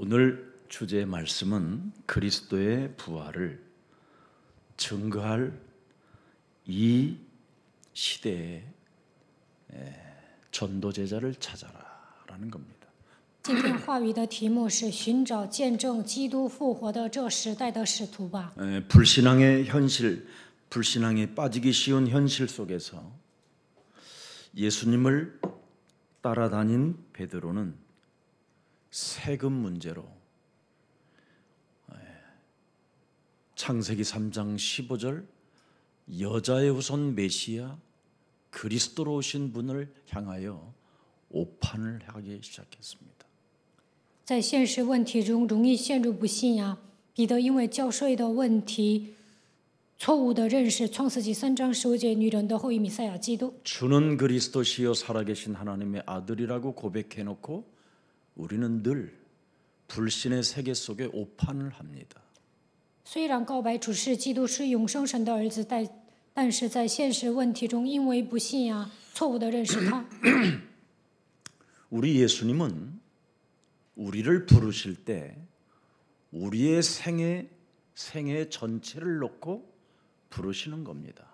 오늘 주제의 말씀은 그리스도의 부활을 증거할 이 시대의 전도제자를 찾아라라는 겁니다. 今天话语的题目是寻找见证基督复活的这时代的使徒吧。 불신앙의 현실, 불신앙에 빠지기 쉬운 현실 속에서 예수님을 따라다닌 베드로는 세금 문제로 창세기 3장 15절 여자의 후손 메시아 그리스도로 오신 분을 향하여 오판을 하기 시작했습니다. 在现实问题中容易陷入不信仰，彼得因为交税的问题错误的认识创世纪3章15节女人的后裔弥赛亚基督。 주는 그리스도시요 살아계신 하나님의 아들이라고 고백해놓고 우리는 늘 불신의 세계 속에 오판을 합니다. 虽然告白主是基督是永生神的儿子，但是在现实问题中因为不信仰错误的认识他。 우리 예수님은 우리를 부르실 때 우리의 생애 전체를 놓고 부르시는 겁니다.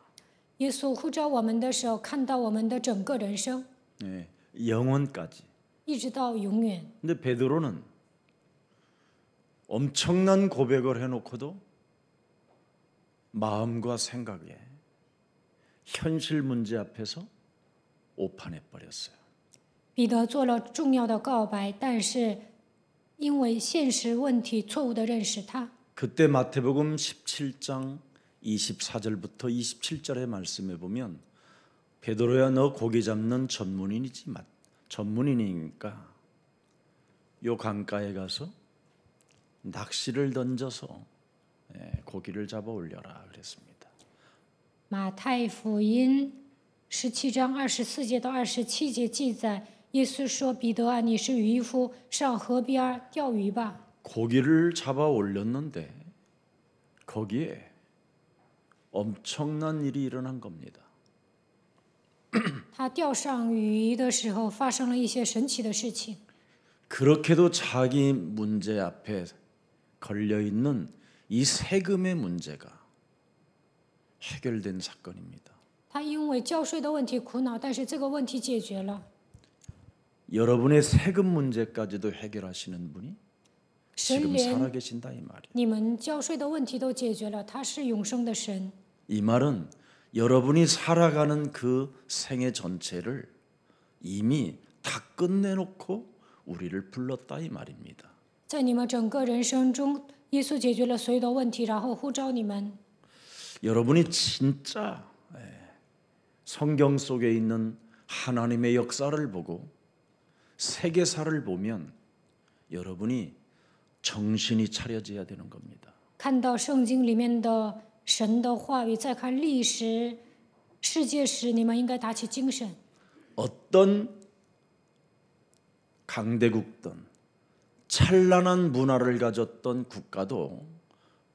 耶稣呼召我们的时候，看到我们的整个人生， 영원까지. 一直到永远。 근데 베드로는 엄청난 고백을 해놓고도 마음과 생각에 현실 문제 앞에서 오판해 버렸어요. 彼得做了重要的告白，但是因为现实问题错误的认识他。 그때 마태복음 17장 24절부터 27절의 말씀에 보면 베드로야 너 고기 잡는 전문인이니까 요 강가에 가서 낚시를 던져서 고기를 잡아 올려라 그랬습니다. 马太福音17章24节到27节记载，耶稣说：“彼得啊，你是渔夫，上河边钓鱼吧。” 고기를 잡아 올렸는데 거기에 엄청난 일이 일어난 겁니다. 他钓上鱼的时候，发生了一些神奇的事情。 그렇게도 자기 문제 앞에 걸려 있는 이 세금의 문제가 해결된 사건입니다. 他因为交税的问题苦恼，但是这个问题解决了。 여러분의 세금 문제까지도 해결하시는 분이 神 지금 连 살아계신다 이 말이에요. 你们交税的问题都解决了，他是永生的神。 이 말은 여러분이 살아가는 그 생애 전체를 이미 다 끝내놓고 우리를 불렀다 이 말입니다. 在你们整个人生中，耶稣解决了所有的问题，然后呼召你们。 여러분이 진짜 성경 속에 있는 하나님의 역사를 보고 세계사를 보면 여러분이 정신이 차려져야 되는 겁니다. 看到圣经里面的神的话语，再看历史、世界史，你们应该打起精神。 어떤 강대국든 찬란한 문화를 가졌던 국가도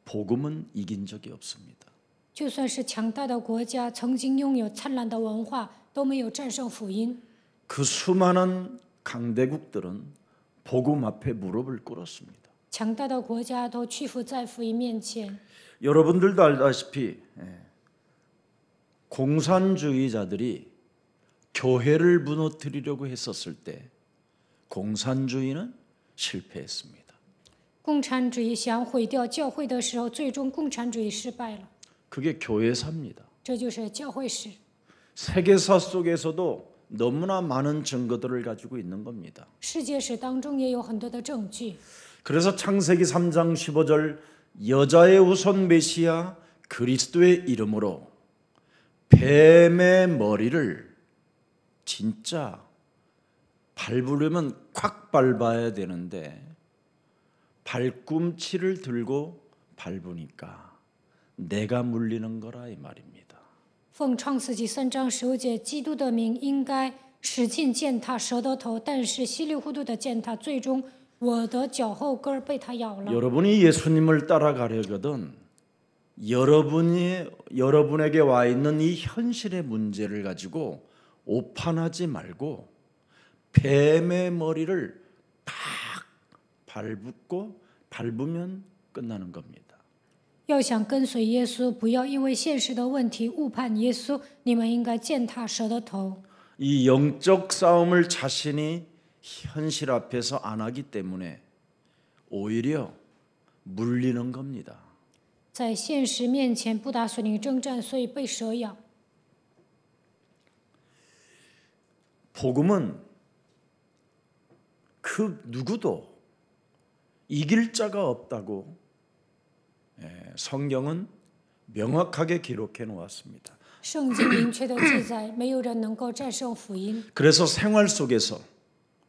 복음은 이긴 적이 없습니다. 就算是强大的国家，曾经拥有灿烂的文化，都没有战胜福音。 그 수많은 강대국들은 복음 앞에 무릎을 꿇었습니다. 强大的国家都屈服在福音面前。 여러분들도 알다시피 공산주의자들이 교회를 무너뜨리려고 했었을 때 공산주의는 실패했습니다. 共产主义想毁掉教会的时候，最终共产主义失败了。 그게 교회사입니다. 这就是教会史。 세계사 속에서도 너무나 많은 증거들을 가지고 있는 겁니다. 世界史当中也有很多的证据。 그래서 창세기 3장 15절 여자의 후손 메시아 그리스도의 이름으로 뱀의 머리를 진짜 밟으려면 콱 밟아야 되는데 발꿈치를 들고 밟으니까 내가 물리는 거라 이 말입니다. 奉创世纪3章15节，基督的名应该使劲践踏蛇的头，但是稀里糊涂的践踏，最终我的脚后跟被它咬了。 여러분이 예수님을 따라가려거든 여러분에게 와 있는 이 현실의 문제를 가지고 오판하지 말고 뱀의 머리를 팍 밟으면 끝나는 겁니다. 要想跟随耶稣，不要因为现实的问题误判耶稣，你们应该践踏蛇的头。 이 영적 싸움을 자신이 현실 앞에서 안 하기 때문에 오히려 물리는 겁니다. 在现实面前不打属灵征战，所以被蛇咬。 복음은 그 누구도 이길 자가 없다고 성경은 명확하게 기록해 놓았습니다. 圣经明确的记载，没有人能够战胜福音。 그래서 생활 속에서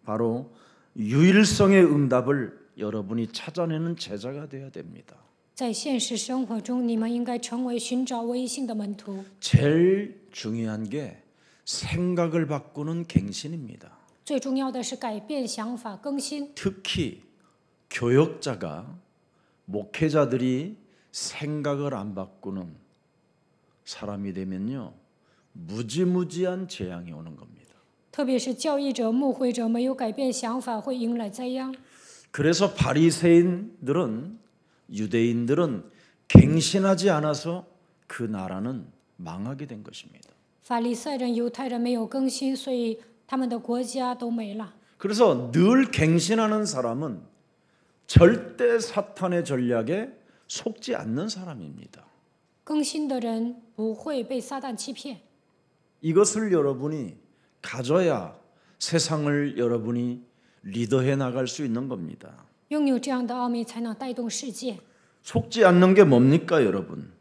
바로 유일성의 응답을 여러분이 찾아내는 제자가 되어야 됩니다. 在现实生活中，你们应该成为寻找唯一性的门徒。 제일 중요한 게 생각을 바꾸는 갱신입니다. 最重要的是改变想法、更新。 특히 교역자가 목회자들이 생각을 안 바꾸는 사람이 되면요 무지무지한 재앙이 오는 겁니다. 特别是教义者、牧会者没有改变想法，会迎来灾殃。 그래서 바리새인들은 유대인들은 갱신하지 않아서 그 나라는 망하게 된 것입니다. 法利赛人、犹太人没有更新，所以他们的国家都没了。 그래서 늘 갱신하는 사람은 절대 사탄의 전략에 속지 않는 사람입니다. 更新的人不会被撒旦欺骗。 이것을 여러분이 가져야 세상을 여러분이 리더해 나갈 수 있는 겁니다. 拥有这样的奥秘，才能带动世界。 속지 않는 게 뭡니까, 여러분?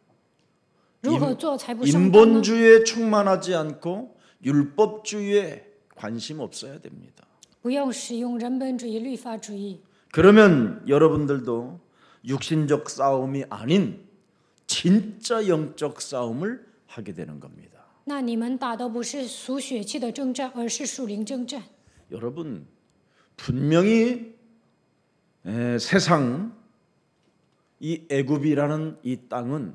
如何做才不上当呢？ 인본주의에 충만하지 않고 율법주의에 관심 없어야 됩니다. 不要使用人本主义、律法主义。 그러면 여러분들도 육신적 싸움이 아닌 진짜 영적 싸움을 하게 되는 겁니다. 那你们打的不是属血气的征战，而是属灵征战。 여러분 분명히 세상 이 애굽이라는 이 땅은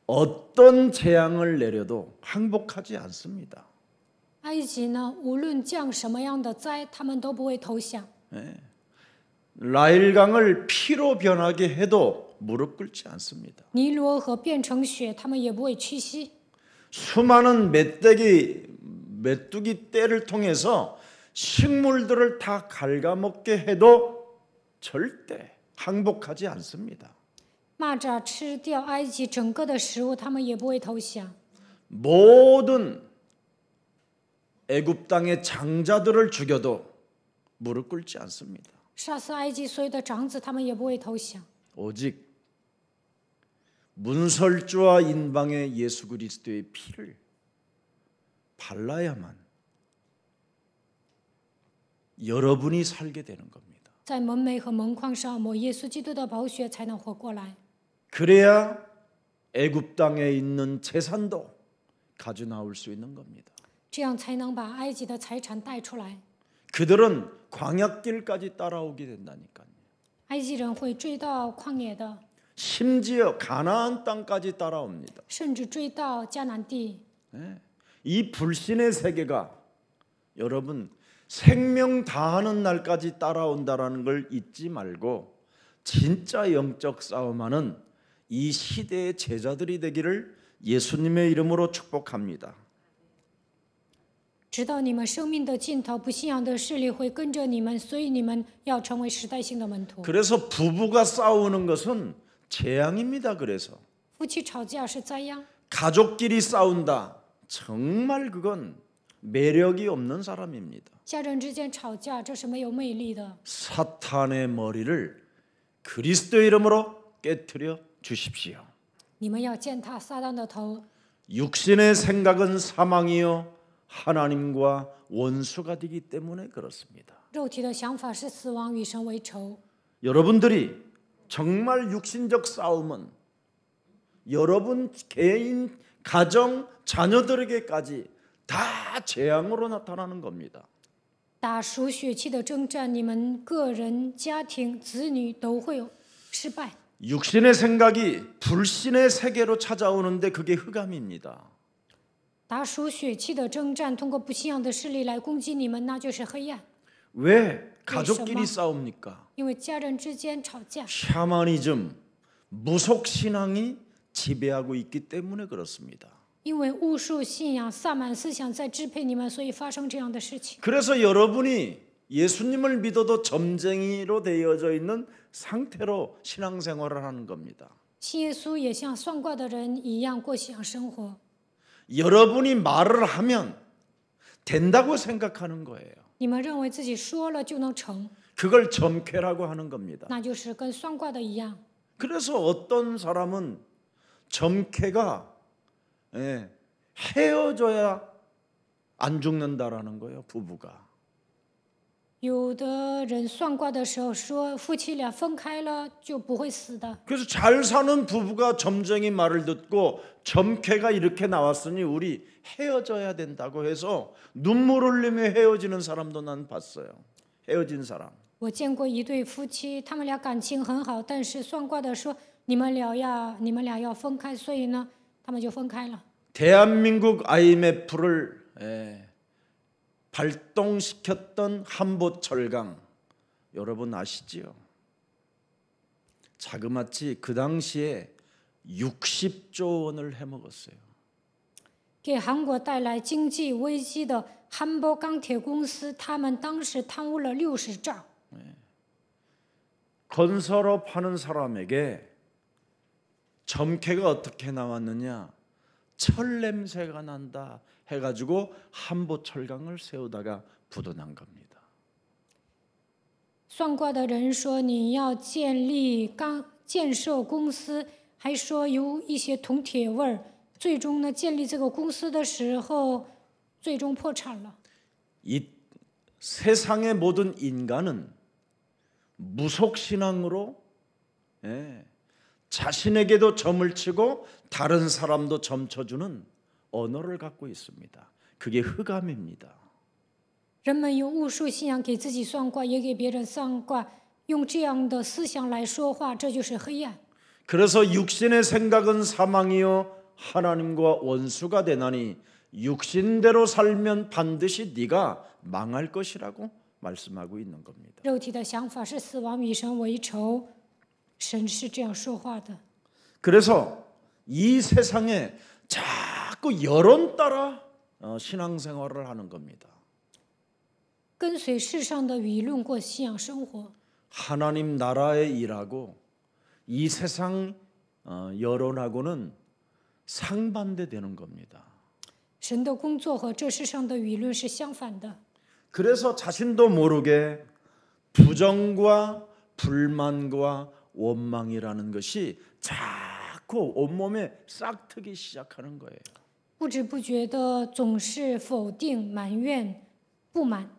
어떤 재앙을 내려도 항복하지 않습니다. 埃及呢，无论降什么样的灾，他们都不会投降。 라일강을 피로 변하게 해도 무릎 꿇지 않습니다. 尼罗河变成血，他们也不会屈膝。 수많은 메뚜기 떼를 통해서 식물들을 다 갉아먹게 해도 절대 항복하지 않습니다. 蚂蚱吃掉埃及整个的食物，他们也不会投降。 모든 애굽 땅의 장자들을 죽여도 무릎 꿇지 않습니다. 杀死埃及所有的长子，他们也不会投降。 오직 문설주와 인방의 예수 그리스도의 피를 발라야만 여러분이 살게 되는 겁니다. 在门楣和门框上抹耶稣基督的宝血，才能活过来。 그래야 애굽 땅에 있는 재산도 가져 나올 수 있는 겁니다. 这样才能把埃及的财产带出来。 그들은 광야길까지 따라오게 된다니까요. 埃及人会追到旷野的， 심지어 가나안 땅까지 따라옵니다. 甚至追到迦南地。 이 불신의 세계가 여러분 생명 다하는 날까지 따라온다라는 걸 잊지 말고 진짜 영적 싸움하는 이 시대의 제자들이 되기를 예수님의 이름으로 축복합니다. 直到你们生命的尽头，不信仰的势力会跟着你们，所以你们要成为时代性的门徒。 그래서 부부가 싸우는 것은 재앙입니다. 그래서 夫妻吵架是灾殃， 가족끼리 싸운다. 정말 그건 매력이 없는 사람입니다. 家人之间吵架，这是没有魅力的。 사탄의 머리를 그리스도의 이름으로 깨트려 주십시오. 你们要践踏撒旦的头。 육신의 생각은 사망이요 하나님과 원수가 되기 때문에 그렇습니다. 肉体的想法是死亡，与神为仇。 여러분들이 정말 육신적 싸움은 여러분 개인, 가정, 자녀들에게까지 다 재앙으로 나타나는 겁니다. 打属血气的征战，你们个人、家庭、子女都会有失败。 육신의 생각이 불신의 세계로 찾아오는데 그게 흑암입니다. 打属血气的征战，通过不信仰的势力来攻击你们，那就是黑暗。 왜 가족끼리 싸웁니까? 因为家人之间吵架， 샤머니즘, 무속 신앙이 지배하고 있기 때문에 그렇습니다. 因为巫术信仰、萨满思想在支配你们，所以发生这样的事情。 그래서 여러분이 예수님을 믿어도 점쟁이로 되어져 있는 상태로 신앙생활을 하는 겁니다. 信耶稣也像算卦的人一样过信仰生活。 여러분이 말을 하면 된다고 생각하는 거예요. 你们认为自己说了就能成， 그걸 점괘라고 하는 겁니다. 那就是跟算卦的一样。 그래서 어떤 사람은 점괘가 헤어져야 안 죽는다라는 거예요. 부부가. 有的人算卦的时候说，夫妻俩分开了就不会死的。 그래서 잘 사는 부부가 점쟁이 말을 듣고 점괘가 이렇게 나왔으니 우리 헤어져야 된다고 해서 눈물 흘리며 헤어지는 사람도 난 봤어요. 헤어진 사람. 我见过一对夫妻，他们俩感情很好，但是算卦的说你们俩要分开，所以呢，他们就分开了。 대한민국 IMF를 발동시켰던 한보철강 여러분 아시지요? 자그마치 그 당시에 60조 원을 해먹었어요. 给韩国带来经济危机的汉波钢铁公司，他们当时贪污了60兆。 건설업 하는 사람에게 점괘가 어떻게 나왔느냐? 철 냄새가 난다 해가지고 한보철강을 세우다가 부도난 겁니다. 算卦的人说你要建设公司，还说有一些铜铁味儿。最终呢，建立这个公司的时候，最终破产了。 이 세상의 모든 인간은 무속신앙으로 자신에게도 점을 치고 다른 사람도 점 쳐주는 언어를 갖고 있습니다. 그게 흑암입니다. 人们用巫术信仰给自己算卦，也给别人算卦，用这样的思想来说话，这就是黑暗。 그래서 육신의 생각은 사망이요 하나님과 원수가 되나니 육신대로 살면 반드시 네가 망할 것이라고 말씀하고 있는 겁니다. 肉体的想法是死亡，与神为仇，神是这样说话的。 그래서 이 세상에 자꾸 여론 따라 신앙생활을 하는 겁니다. 跟随世上的舆论过信仰生活， 하나님 나라의 일하고 이 세상 여론하고는 상반되는 겁니다. 神的工作和这世上的舆论是相反的。 그래서 자신도 모르게 부정과 불만과 원망이라는 것이 자꾸 온몸에 싹트기 시작하는 거예요. 不知不觉的总是否定、埋怨、不满，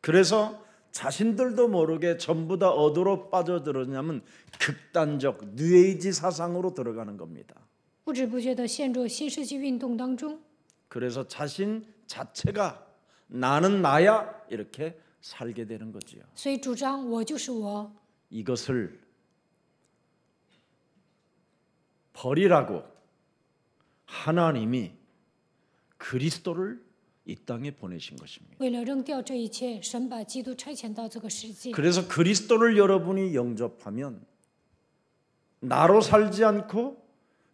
그래서 자신들도 모르게 전부 다 어디로 빠져들었냐면 극단적 뉴에이지 사상으로 들어가는 겁니다. 不知不觉的陷入新世纪运动当中。 그래서 자신 자체가 나는 나야 이렇게 살게 되는 거지요. 所以主张我就是我， 이것을 버리라고 하나님이 그리스도를 이 땅에 보내신 것입니다. 为了扔掉这一切，神把基督差遣到这个世界。 그래서 그리스도를 여러분이 영접하면 나로 살지 않고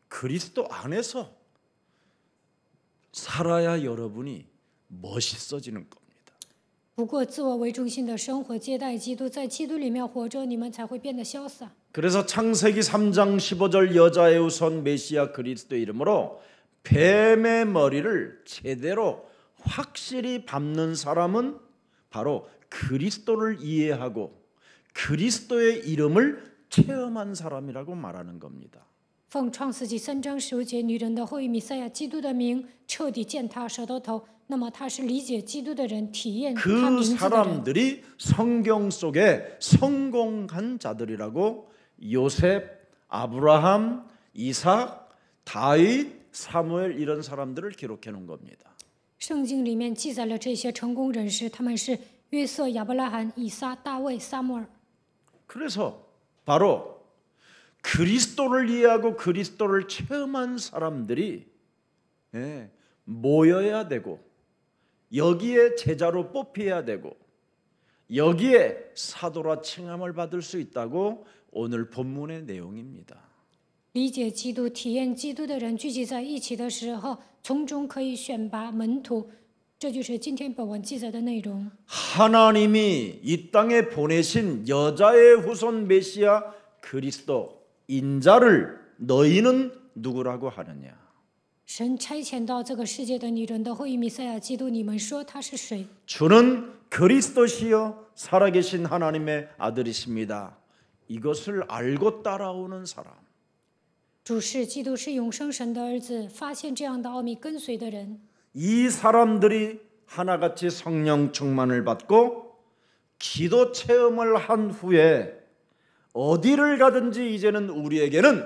그리스도 안에서 살아야 여러분이 멋있어지는 겁니다. 不过自我为中心的生活，接待基督，在基督里面活着，你们才会变得潇洒。 그래서 창세기 3장 15절 여자의 우선 메시아 그리스도 이름으로 뱀의 머리를 제대로 확실히 밟는 사람은 바로 그리스도를 이해하고 그리스도의 이름을 체험한 사람이라고 말하는 겁니다. 奉创世纪3章15节，女人的后裔弥赛亚基督的名彻底践踏舌头头，那么他是理解基督的人，体验他 그 名字的人。 사람들이 성경 속에 성공한 자들이라고 요셉, 아브라함, 이삭, 다윗, 사무엘 이런 사람들을 기록해 놓은 겁니다. 圣经里面记载了这些成功人士，他们是约瑟、亚伯拉罕、以撒、大卫、撒母耳。 그래서 바로 그리스도를 이해하고 그리스도를 체험한 사람들이 모여야 되고 여기에 제자로 뽑혀야 되고 여기에 사도라 칭함을 받을 수 있다고 오늘 본문의 내용입니다. 理解基督、体验基督的人聚集在一起的时候，从中可以选拔门徒，这就是今天本文记载的内容。 하나님이 이 땅에 보내신 여자의 후손 메시아 그리스도 인자를 너희는 누구라고 하느냐? 神差遣到这个世界的女人的后裔弥赛亚基督，你们说他是谁？ 주는 그리스도시요 살아계신 하나님의 아들이십니다. 이것을 알고 따라오는 사람. 主是基督，是永生神的儿子。发现这样的奥秘，跟随的人， 이 사람들이 하나같이 성령 충만을 받고 기도 체험을 한 후에 어디를 가든지 이제는 우리에게는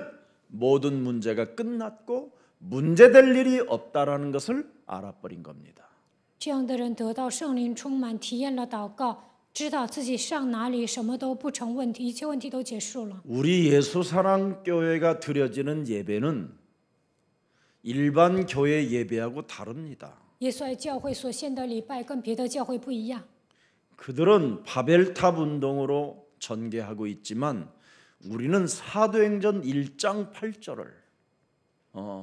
모든 문제가 끝났고 문제될 일이 없다라는 것을 알아버린 겁니다. 这样的人得到圣灵充满，体验了祷告，知道自己上哪里什么都不成问题，一切问题都结束了。 우리 예수사랑교회가 드려지는 예배는 일반 교회 예배하고 다릅니다. 耶稣爱教会所献的礼拜跟别的教会不一样。 그들은 바벨탑 운동으로 전개하고 있지만 우리는 사도행전 1장 8절을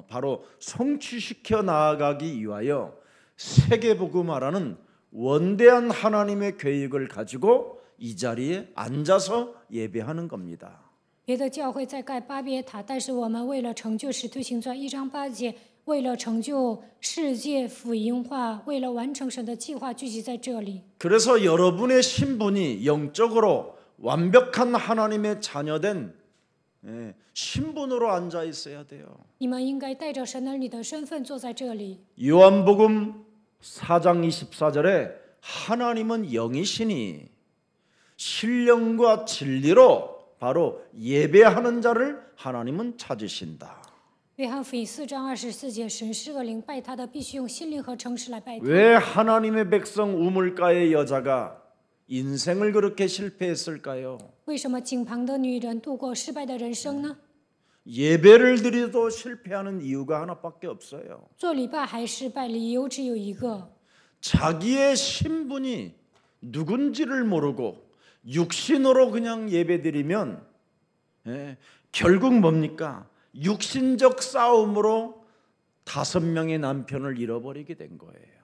바로 성취시켜 나아가기 위하여 세계복음화라는 원대한 하나님의 계획을 가지고 이 자리에 앉아서 예배하는 겁니다. 别的教会在盖巴别塔，但是我们为了成就使徒行传1章8节，为了成就世界福音化，为了完成神的计划，聚集在这里。 그래서 여러분의 신분이 영적으로 완벽한 하나님의 자녀된 신분으로 앉아 있어야 돼요. 你们应该带着神儿女的身份坐在这里。 요한복음 4장 24절에 하나님은 영이시니 신령과 진리로 바로 예배하는 자를 하나님은 찾으신다. 约翰福音4章24节，神是个灵，拜他的必须用心灵和诚实来拜他。 왜 하나님의 백성 우물가의 여자가 인생을 그렇게 실패했을까요? 为什么井旁的女人度过失败的人生呢？ 예배를 드려도 실패하는 이유가 하나밖에 없어요. 做礼拜还失败，理由只有一个： 자기의 신분이 누군지를 모르고 육신으로 그냥 예배드리면 결국 뭡니까? 육신적 싸움으로 5명의 남편을 잃어버리게 된 거예요.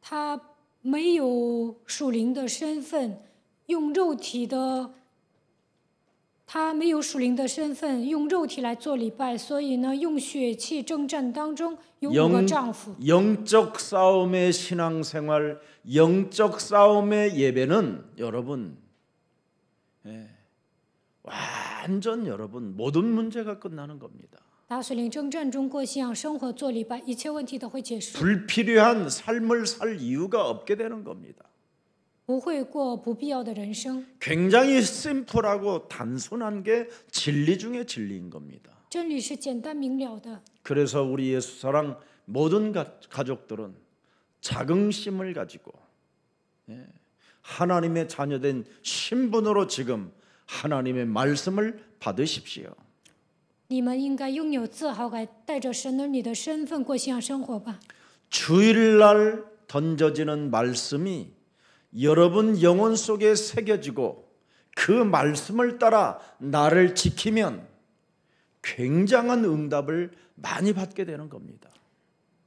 他没有属灵的身份，用肉体的，他没有属灵的身份，用肉体来做礼拜，所以呢，用血气征战当中有5个丈夫。 영적 싸움의 신앙생활, 영적 싸움의 예배는 여러분 완전 여러분 모든 문제가 끝나는 겁니다. 打属灵征战中过信仰生活做礼拜，一切问题都会结束， 불필요한 삶을 살 이유가 없게 되는 겁니다. 不会过不必要的人生。 굉장히 심플하고 단순한 게 진리 중에 진리인 겁니다. 真理是简单明了的， 그래서 우리 예수사랑 모든 가족들은 자긍심을 가지고 하나님의 자녀된 신분으로 지금 하나님의 말씀을 받으십시오. 你们应该拥有自豪感，带着神儿女的身份过信仰生活吧。 주일날 던져지는 말씀이 여러분 영혼 속에 새겨지고 그 말씀을 따라 나를 지키면 굉장한 응답을 많이 받게 되는 겁니다.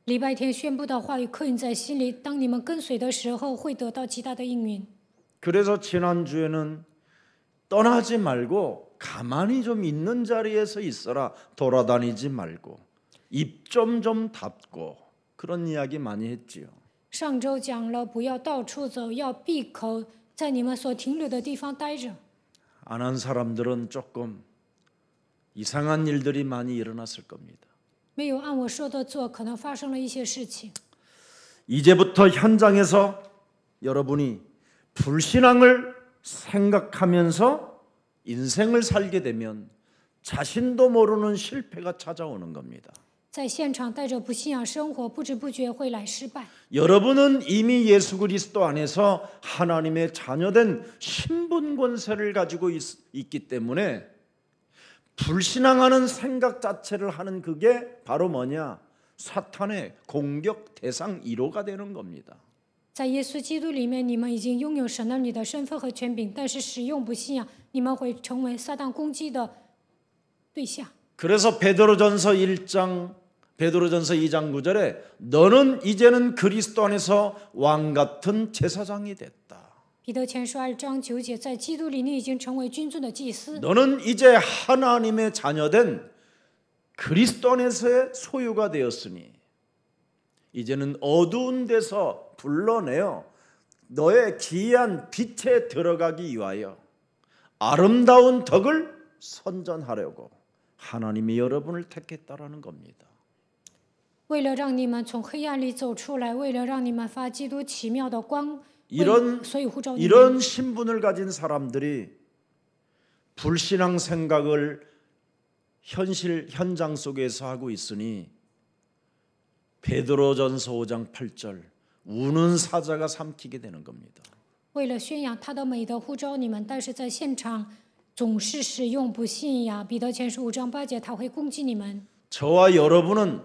礼拜天宣布的话语刻印在心里，当你们跟随的时候，会得到极大的应允。 그래서 지난주에는 떠나지 말고 가만히 좀 있는 자리에서 있어라. 돌아다니지 말고 입 좀 닫고 그런 이야기 많이 했지요. 上周讲了，不要到处走，要闭口，在你们所停留的地方待着。 안 한 사람들은 조금 이상한 일들이 많이 일어났을 겁니다. 没有按我说的做，可能发生了一些事情。 이제부터 현장에서 여러분이 불신앙을 생각하면서 인생을 살게 되면 자신도 모르는 실패가 찾아오는 겁니다. 在现场带着不信仰生活，不知不觉会来失败。 여러분은 이미 예수 그리스도 안에서 하나님의 자녀된 신분 권세를 가지고 있기 때문에 불신앙하는 생각 자체를 하는 그게 바로 뭐냐? 사탄의 공격 대상 1호가 되는 겁니다. 在耶稣基督里面，你们已经拥有神儿女的身份和权柄，但是使用不信仰，你们会成为撒旦攻击的对象。 그래서 베드로전서 2장 9절에 너는 이제는 그리스도 안에서 왕 같은 제사장이 됐다. 彼得前书2章9节，在基督里，你已经成为君尊的祭司。 너는 이제 하나님의 자녀된 그리스도 안에서의 소유가 되었으니 이제는 어두운 데서 불러내어 너의 기이한 빛에 들어가기 위하여 아름다운 덕을 선전하려고 하나님이 여러분을 택했다라는 겁니다. 为了让你们从黑暗里走出来，为了让你们发基督奇妙的光， 所以呼召你们。 이런 신분을 가진 사람들이 불신앙 생각을 현장 속에서 하고 있으니 베드로전서 5장 8절 우는 사자가 삼키게 되는 겁니다. 为了宣扬他的美德呼召你们，但是在现场总是使用不信仰。彼得前书5章8节，他会攻击你们。 저와 여러분은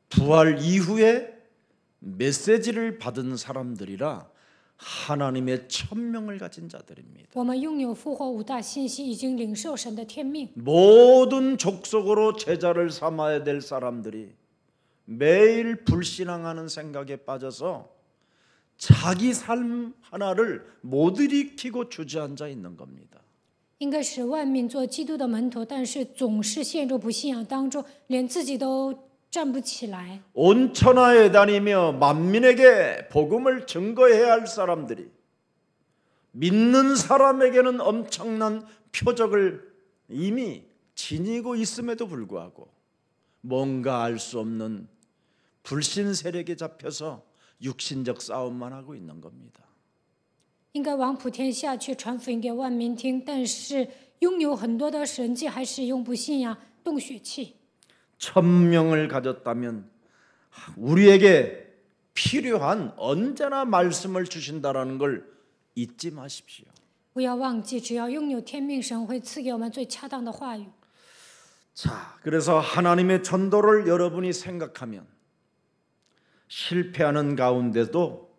부활 이후에 메시지를 받은 사람들이라 하나님의 천명을 가진 자들입니다. 我们拥有复活5大信息，已经领受神的天命。 모든 족속으로 제자를 삼아야 될 사람들이 매일 불신앙하는 생각에 빠져서 자기 삶 하나를 못 일으키고 주저앉아 있는 겁니다. 应该使万民做基督的门徒，但是总是陷入不信仰当中，连自己都站不起来。 온 천하에 다니며 만민에게 복음을 증거해야 할 사람들이 믿는 사람에게는 엄청난 표적을 이미 지니고 있음에도 불구하고 뭔가 알 수 없는 불신 세력에 잡혀서 육신적 싸움만 하고 있는 겁니다. 应该往普天下去传福音给万民听，但是拥有很多的神迹，还使用不信仰动血气。 천명을 가졌다면 우리에게 필요한 언제나 말씀을 주신다라는 걸 잊지 마십시오. 不要忘记，只要拥有天命，神会赐给我们最恰当的话语。 자, 그래서 하나님의 전도를 여러분이 생각하면 실패하는 가운데도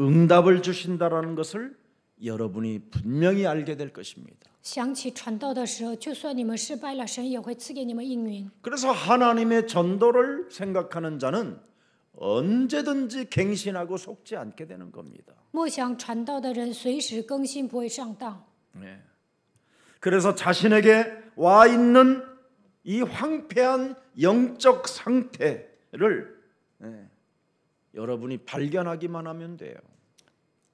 응답을 주신다라는 것을 여러분이 분명히 알게 될 것입니다. 想起传道的时候，就算你们失败了，神也会赐给你们应允。 그래서 하나님의 전도를 생각하는 자는 언제든지 갱신하고 속지 않게 되는 겁니다. 默想传道的人，随时更新，不会上当。 네. 그래서 자신에게 와 있는 이 황폐한 영적 상태를 여러분이 발견하기만 하면 돼요.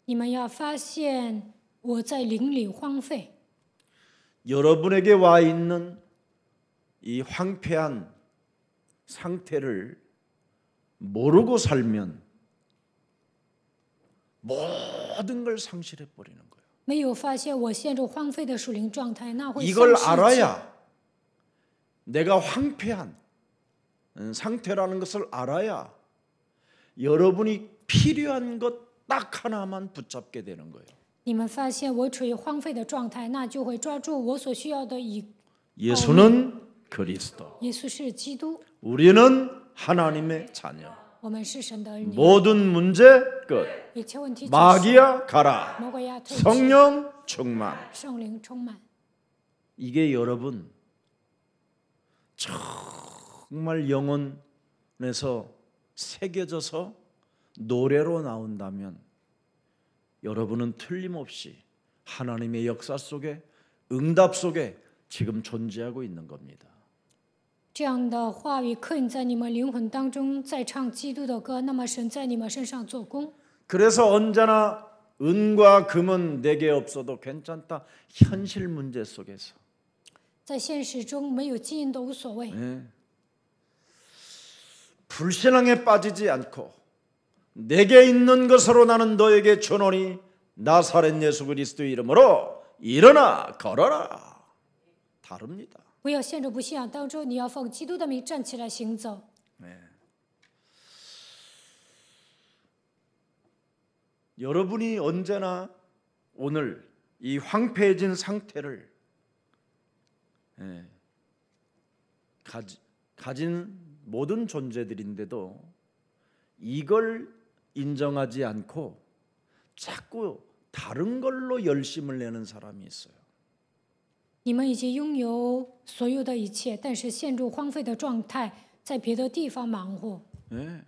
你们要发现我在灵里荒废。 여러분에게 와 있는 이 황폐한 상태를 모르고 살면 모든 걸 상실해 버리는 거예요. 没有发现我陷入荒废的属灵状态，那会 이걸 丧失一切。 알아야 내가 황폐한 상태라는 것을 알아야 여러분이 필요한 것 딱 하나만 붙잡게 되는 거예요. 你们发现我处于荒废的状态，那就会抓住我所需要的以 예수는 그리스도. 耶稣是基督， 우리는 하나님의 자녀. 我们是神的儿女。 모든 문제 끝. 一切问题解决， 마귀야 가라. 魔鬼呀退去， 성령 충만. 圣灵充满。 이게 여러분 정말 영혼에서 새겨져서 노래로 나온다면 여러분은 틀림없이 하나님의 역사 속에 응답 속에 지금 존재하고 있는 겁니다. 这样的话语刻印在你们灵魂当中，在唱基督的歌，那么神在你们身上做工。 그래서 언제나 은과 금은 내게 없어도 괜찮다. 현실 문제 속에서 在现实中没有金银都无所谓， 불신앙에 빠지지 않고 내게 있는 것으로 나는 너에게 주노니 나사렛 예수 그리스도의 이름으로 일어나 걸어라. 다릅니다. 不要陷入不信仰当中，你要奉基督的名站起来行走。 여러분이 언제나 오늘 이 황폐해진 상태를 가진 모든 존재들인데도 이걸 인정하지 않고 자꾸 다른 걸로 열심을 내는 사람이 있어요. 你们已经拥有所有的一切，但是陷入荒废的状态，在别的地方忙活。 네.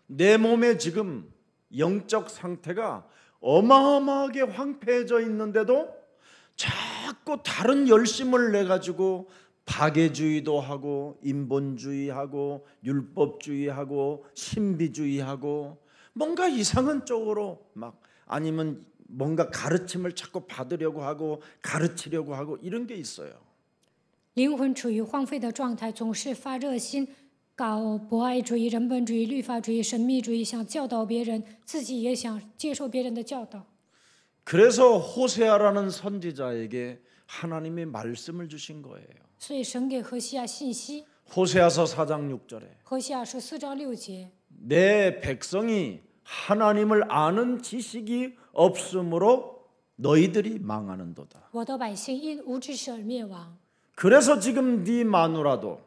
내 몸에 지금 영적 상태가 어마어마하게 황폐해져 있는데도 자꾸 다른 열심을 내 가지고 박애주의도 하고 인본주의하고 율법주의하고 신비주의하고 뭔가 이상한 쪽으로 막 아니면 뭔가 가르침을 자꾸 받으려고 하고 가르치려고 하고 이런 게 있어요. 灵魂处于荒废的状态，总是发热心，搞博爱主义、人本主义、律法主义、神秘主义，想教导别人，自己也想接受别人的教导。 그래서 호세아라는 선지자에게 하나님이 말씀을 주신 거예요. 所以神给何西亚信息， 호세아서 4장 6절에 何西亚说4章6节， 내 백성이 하나님을 아는 지식이 없으므로 너희들이 망하는도다. 我的百姓因无知识而灭亡。 그래서 지금 네 마누라도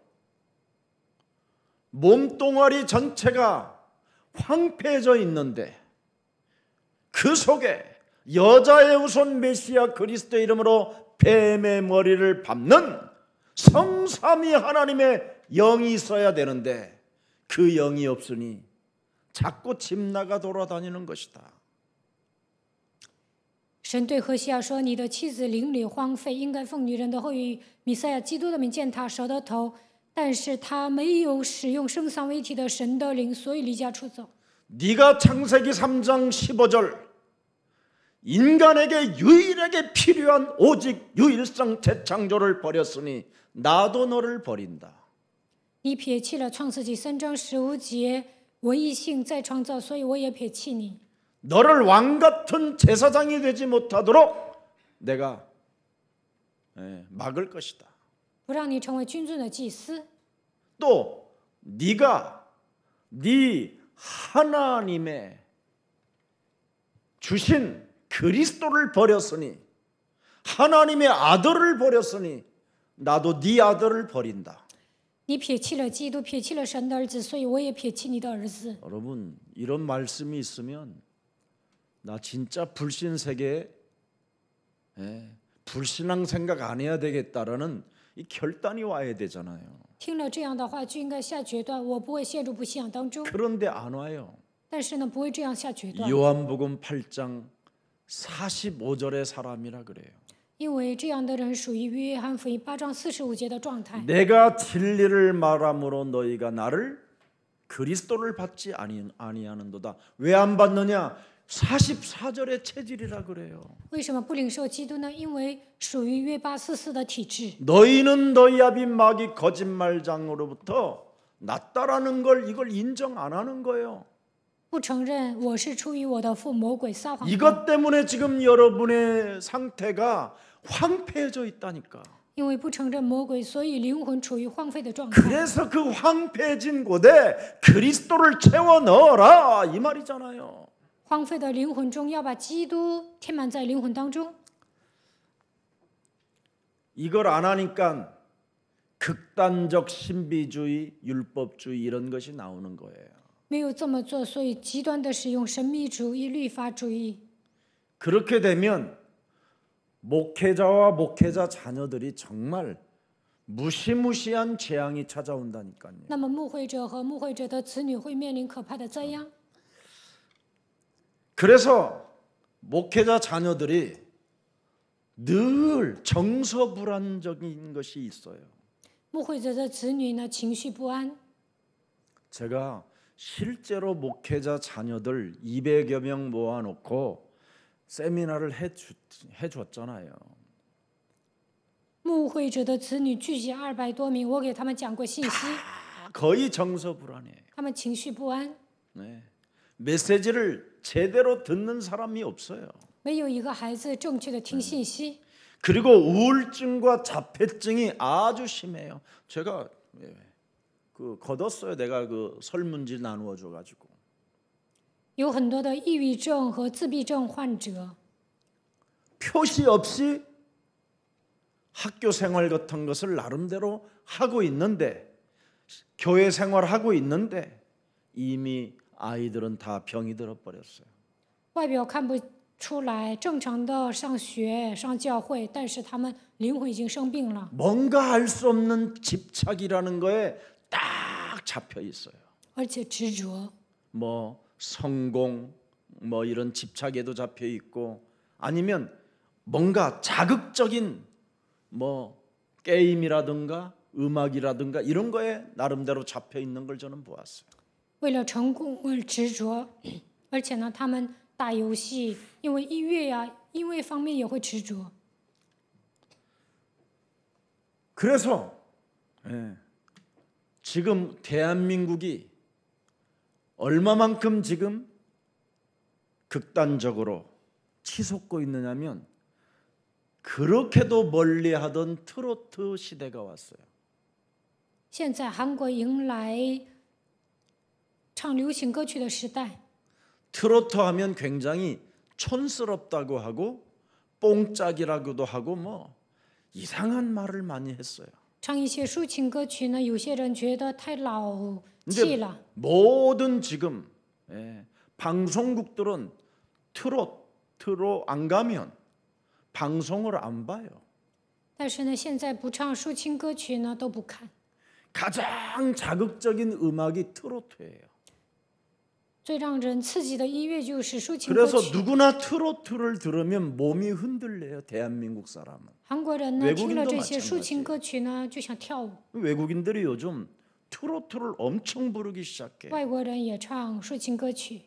몸뚱아리 전체가 황폐해져 있는데 그 속에 여자의 우선 메시아 그리스도 이름으로 뱀의 머리를 밟는 성삼위 하나님의 영이 있어야 되는데 그 영이 없으니 자꾸 집 나가 돌아다니는 것이다. 神对何西亚说：“你的妻子邻里荒废，应该奉女人的后裔弥赛亚基督的名践踏蛇的头，但是他没有使用生三位一体的神的灵，所以离家出走。 네가 창세기 3장 15절 인간에게 유일하게 필요한 오직 유일성 재창조를 버렸으니 나도 너를 버린다. 你撇弃了创世纪3章15节唯一性再创造，所以我也撇弃你。 너를 왕 같은 제사장이 되지 못하도록 내가 막을 것이다. 不让你成为君尊的祭司。 또 네가 네 하나님의 주신 그리스도를 버렸으니 하나님의 아들을 버렸으니 나도 네 아들을 버린다. 你撇弃了基督，撇弃了神的儿子，所以我也撇弃你的儿子。 여러분 이런 말씀이 있으면 나 진짜 불신 세계에 불신앙 생각 안 해야 되겠다라는 이 결단이 와야 되잖아요. 听了这样的话，就应该下决断，我不会陷入不信仰当中。 그런데 안 와요. 但是呢，不会这样下决断， 요한복음 8장 45절의 사람이라 그래요. 因为这样的人属于约翰福音8章45节的状态。 내가 진리를 말함으로 너희가 나를 그리스도를 받지 아니하는도다. 왜 안 받느냐? 44절의 체질이라 그래요. 为什么不领受基督呢？因为属于约844的体质。 너희는 너희 아비 마귀 거짓말장으로부터 낫다라는 걸 이걸 인정 안 하는 거예요. 不承认我是出于我的父魔鬼撒谎的， 이것 때문에 지금 여러분의 상태가 황폐해져 있다니까. 因为不承认魔鬼，所以灵魂处于荒废的状态。 그래서 그 황폐해진 곳에 그리스도를 채워 넣어라 이 말이잖아요. 荒废的灵魂中要把基督填满在灵魂当中。 이걸 안 하니까 극단적 신비주의, 율법주의 이런 것이 나오는 거예요. 没有这么做，所以极端的使用神秘主义、律法主义。 그렇게 되면 목회자와 목회자 자녀들이 정말 무시무시한 재앙이 찾아온다니까요. 那么牧会者和牧会者的子女会面临可怕的灾殃。 그래서 목회자 자녀들이 늘 정서불안적인 것이 있어요. 牧会者的子女呢，情绪不安。 제가 실제로 목회자 자녀들 200여 명 모아놓고 세미나를 해줬잖아요. 牧会者的子女聚集200多名，我给他们讲过信息， 거의 정서불안해요. 他们情绪不安， 네. 메시지를 제대로 듣는 사람이 없어요. 没有一个孩子正确的听信息。 그리고 우울증과 자폐증이 아주 심해요. 제가 걷었어요. 내가 그 설문지 나누어 줘가지고. 有很多的抑郁症和自闭症患者， 표시 없이 학교 생활 같은 것을 나름대로 하고 있는데 교회 생활하고 있는데 이미 아이들은 다 병이 들어버렸어요. 外表看不出来，正常的上学、上教会，但是他们灵魂已经生病了， 뭔가 알 수 없는 집착이라는 거에 딱 잡혀 있어요. 而且执着。 뭐 성공, 뭐 이런 집착에도 잡혀 있고, 아니면 뭔가 자극적인 뭐 게임이라든가 음악이라든가 이런 거에 나름대로 잡혀 있는 걸 저는 보았어요. 为了成功而执着，而且呢，他们打游戏，因为音乐呀、音乐方面也会执着。 그래서 지금 대한민국이 얼마만큼 지금 극단적으로 치솟고 있느냐면, 그렇게도 멀리하던 트로트 시대가 왔어요. 现在韩国迎来唱流行歌曲的时代， 트로트 하면 굉장히 촌스럽다고 하고 뽕짝이라고도 하고 뭐 이상한 말을 많이 했어요. 唱一些抒情歌曲呢，有些人觉得太老气 근데 了。 모든 지금 방송국들은 트로트로 안 가면 방송을 안 봐요. 但是呢，现在不唱抒情歌曲呢都不看。 가장 자극적인 음악이 트로트예요. 最让人刺激的音乐就是抒情歌 그래서 曲。 누구나 트로트를 들으면 몸이 흔들려요. 대한민국 사람은. 韩国人呢 외국인도 听了这些 마찬가지예요. 抒情歌曲呢就想跳舞， 외국인들이 요즘 트로트를 엄청 부르기 시작해. 外国人也唱抒情歌曲，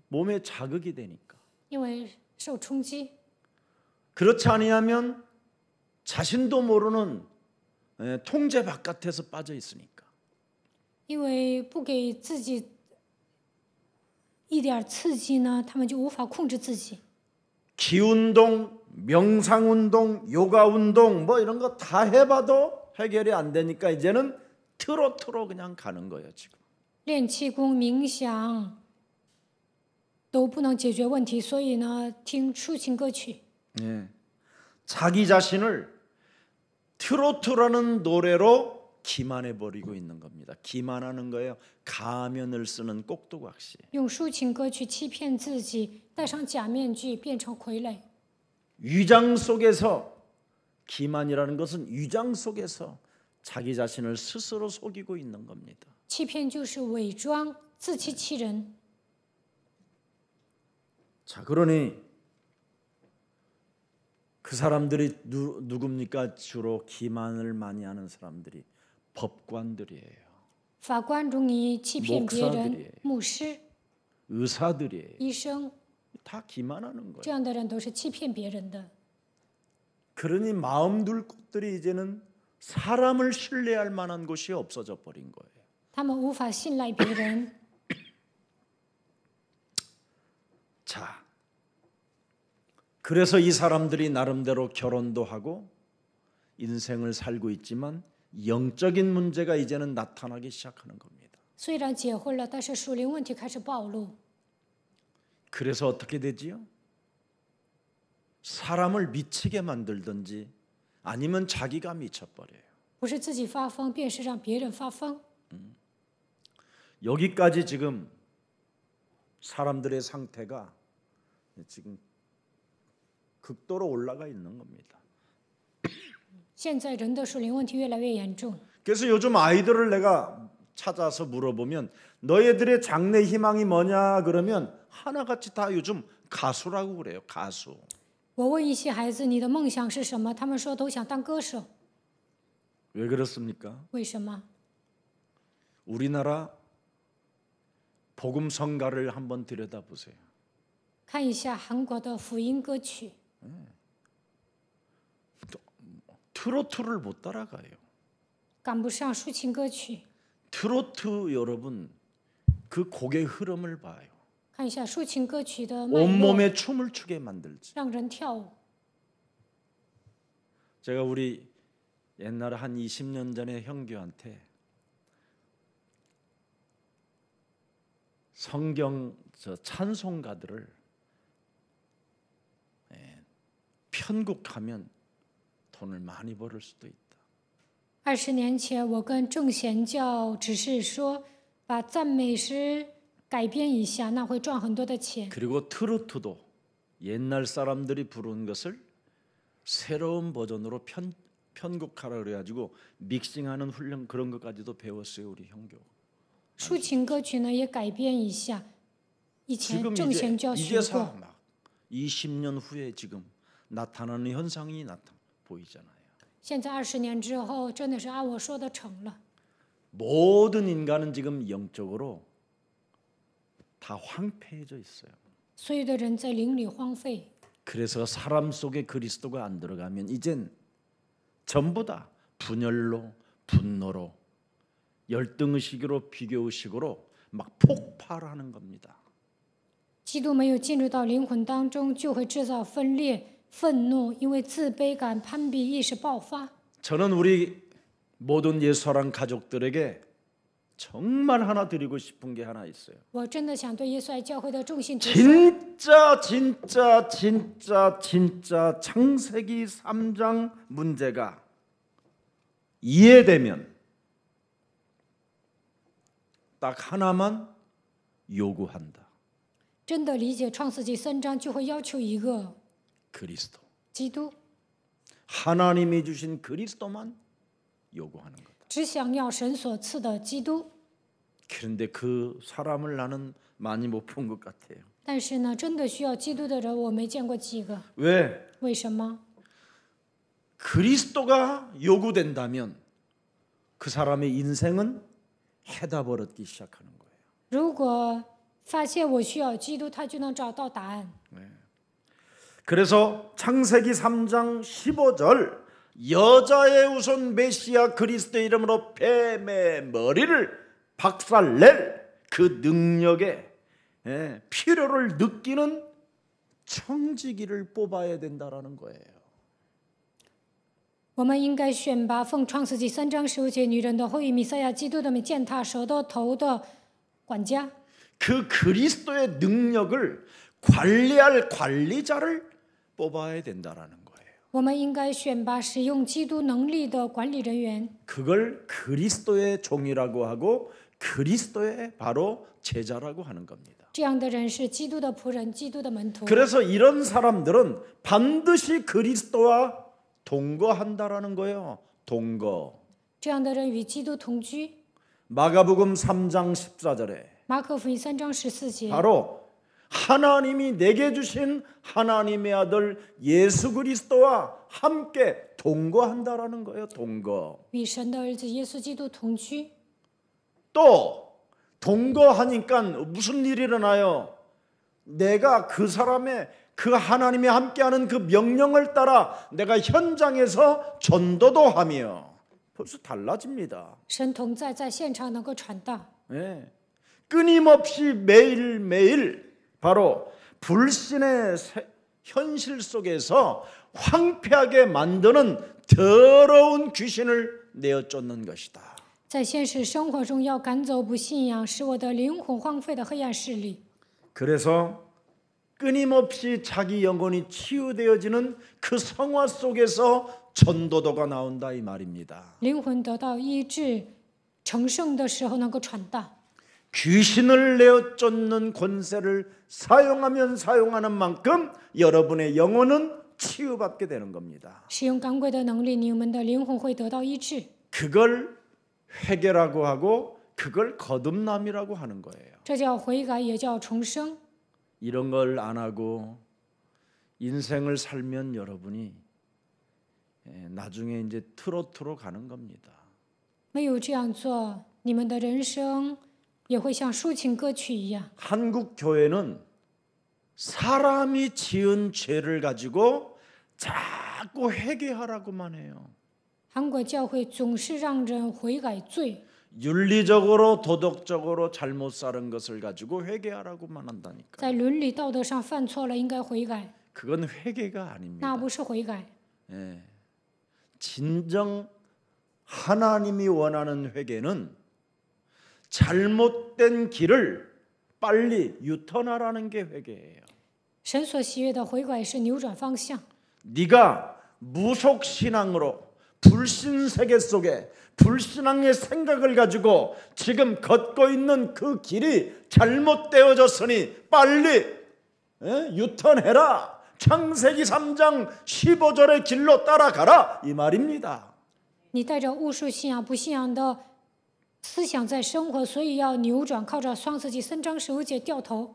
몸에 자극이 되니까. 因为受冲击。 그렇지 아니하면 자신도 모르는 통제 바깥에서 빠져 있으니까. 因为不给自己一点刺激呢，他们就无法控制自己。 기운동, 명상운동, 요가운동 뭐 이런 거 다 해봐도 해결이 안 되니까 이제는 트로트로 그냥 가는 거예요 지금. 练气功、冥想都不能解决问题，所以呢，听抒情歌曲。 자기 자신을 트로트라는 노래로 기만해 버리고 있는 겁니다. 기만하는 거예요. 가면을 쓰는 꼭두각시. 用抒情歌曲欺骗自己，戴上假面具变成傀儡。 위장 속에서, 기만이라는 것은 위장 속에서 자기 자신을 스스로 속이고 있는 겁니다. 欺骗就是伪装，自欺欺人。 자, 그러니 그 사람들이 누굽니까? 주로 기만을 많이 하는 사람들이 법관들이에요. 法官容易欺骗别 목사들이에요 人，牧师、 의사들이에요. 医生 다 기만하는 거예요. 这样的人都是欺骗别人的。 그러니 마음 둘 곳들이 이제는 사람을 신뢰할 만한 곳이 없어져 버린 거예요. 他们无法信赖别人。 자, 그래서 이 사람들이 나름대로 결혼도 하고 인생을 살고 있지만 영적인 문제가 이제는 나타나기 시작하는 겁니다. 虽然结婚了，但是属灵问题开始暴露。 그래서 어떻게 되지요? 사람을 미치게 만들든지 아니면 자기가 미쳐버려요. 不是自己发疯，便是让别人发疯。 여기까지 지금 사람들의 상태가 지금 극도로 올라가 있는 겁니다. 现在人的属灵问题越来越严重， 그래서 요즘 아이들을 내가 찾아서 물어보면 너희들의 장래 희망이 뭐냐 그러면 하나같이 다 요즘 가수라고 그래요. 가수. 我问一些孩子你的梦想是什么，他们说都想当歌手。 왜 그렇습니까? 为什么？ 우리나라 복음 성가를 한번 들여다보세요. 看一下韩国的福音歌曲， 트로트를 못 따라가요. 赶不上抒情歌曲。 트로트 여러분 그 곡의 흐름을 봐요. 看一下抒情歌曲的脉络， 온몸에 춤을 추게 만들지. 让人跳舞。 제가 우리 옛날에 한 20년 전에 형규한테 성경 찬송가들을 편곡하면 돈을 많이 벌을 수도 있다. 20年前，我跟郑贤教只是说，把赞美诗改编一下，那会赚很多的钱。 그리고 트로트도 옛날 사람들이 부르는 것을 새로운 버전으로 편곡하라 그래가지고 믹싱하는 훈련 그런 것까지도 배웠어요 우리 형교. 抒情歌曲呢也改编一下，以前 지금 正贤教学 이제서 过。 막 20년 후에 지금 나타나는 현상이 보이잖아요. 现在20年之后，真的是按我说的成了。 모든 인간은 지금 영적으로 다 황폐해져 있어요. 所有的人在灵里荒废， 그래서 사람 속에 그리스도가 안 들어가면 이젠 전부 다 분열로 분노로 열등의식으로 비교의식으로 막 폭발하는 겁니다. 基督没有进入到灵魂当中，就会制造分裂、愤怒，因为自卑感、攀比意识爆发。 저는 우리 모든 예수사랑 가족들에게 정말 하나 드리고 싶은 게 하나 있어요. 我真的想对耶稣爱教会的众信徒说， 진짜 창세기 3장 문제가 이해되면 딱 하나만 요구한다. 真的理解创世纪3章，就会要求一个 그리스도. 基督， 하나님이 주신 그리스도만 요구하는 것. 只想要神所赐的基督。 그런데 그 사람을 나는 많이 못 본 것 같아요. 但是呢，真的需要基督的人，我没见过几个。 왜? 为什么？ 그리스도가 요구된다면 그 사람의 인생은 해답을 얻기 시작하는 거예요. 如果发现我需要基督，他就能找到答案。 그래서 창세기 3장 15절 여자의 우선 메시아 그리스도의 이름으로 뱀의 머리를 박살낼 그 능력의 필요를 느끼는 청지기를 뽑아야 된다라는 거예요. 我们应该选拔奉创世纪3章15节女人的后裔弥赛亚基督的名践踏蛇的头的管家。 그 그리스도의 능력을 관리할 관리자를 뽑아야 된다라는 거예요. 我们应该选拔使用基督能力的管理人员， 그걸 그리스도의 종이라고 하고 그리스도의 바로 제자라고 하는 겁니다. 这样的人是基督的仆人，基督的门徒。 그래서 이런 사람들은 반드시 그리스도와 동거한다라는 거예요. 동거. 这样的人与基督同居。 마가복음 3장 14절에 马可福音3章14节， 바로 하나님이 내게 주신 하나님의 아들 예수 그리스도와 함께 동거한다라는 거예요. 동거. 与神的儿子耶稣基督同居。 또 동거하니까 무슨 일이 일어나요? 내가 그 사람의 그 하나님이 함께하는 그 명령을 따라 내가 현장에서 전도도 하며 벌써 달라집니다. 神同在现场能够传道， 예. 끊임없이 매일매일 바로 불신의 현실 속에서 황폐하게 만드는 더러운 귀신을 내어쫓는 것이다. 在现实生活中要赶走不信仰，使我的灵魂荒废的黑暗势力。 그래서 끊임없이 자기 영혼이 치유되어지는 그 성화 속에서 전도도가 나온다 이 말입니다. 灵魂得到医治、成圣的时候能够传道。 귀신을 내어쫓는 권세를 사용하면 사용하는 만큼 여러분의 영혼은 치유받게 되는 겁니다. 使用赶鬼的能力，你们的灵魂会得到医治。 그걸 회개라고 하고 그걸 거듭남이라고 하는 거예요. 这叫悔改，也叫重生。 이런 걸 안 하고 인생을 살면 여러분이 나중에 이제 트로트로 가는 겁니다. 没有这样做，你们的人生也会像抒情歌曲一样。 한국 교회는 사람이 지은 죄를 가지고 자꾸 회개하라고만 해요. 韩国教会总是让人悔改罪， 윤리적으로 도덕적으로 잘못 사는 것을 가지고 회개하라고만 한다니까. 在伦理道德上犯错了应该悔改， 그건 회개가 아닙니다. 那不是悔改。 예. 진정 하나님이 원하는 회개는 잘못된 길을 빨리 유턴하라는 게 회개예요. 神所喜悦的悔改是扭转方向。 네가 무속 신앙으로 불신 세계 속에 불신앙의 생각을 가지고 지금 걷고 있는 그 길이 잘못되어졌으니 빨리 유턴해라. 창세기 3장 15절의 길로 따라가라 이 말입니다. 你带着巫术信仰不信仰的思想在生活，所以要扭转，靠着创世纪3章15节掉头。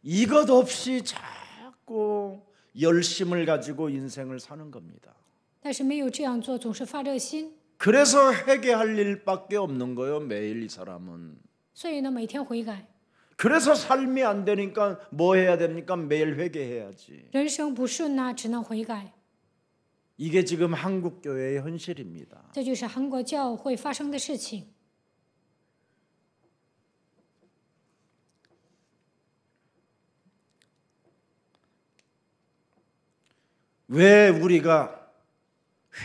이것 없이 자꾸 열심을 가지고 인생을 사는 겁니다. 但是没有这样做，总是发热心， 그래서 회개할 일밖에 없는 거예요. 매일 이 사람은. 所以呢，每天悔改。 그래서 삶이 안 되니까 뭐 해야 됩니까? 매일 회개해야지. 人生不顺呐，只能悔改。 이게 지금 한국 교회의 현실입니다. 这就是韩国教会发生的事情。 왜 우리가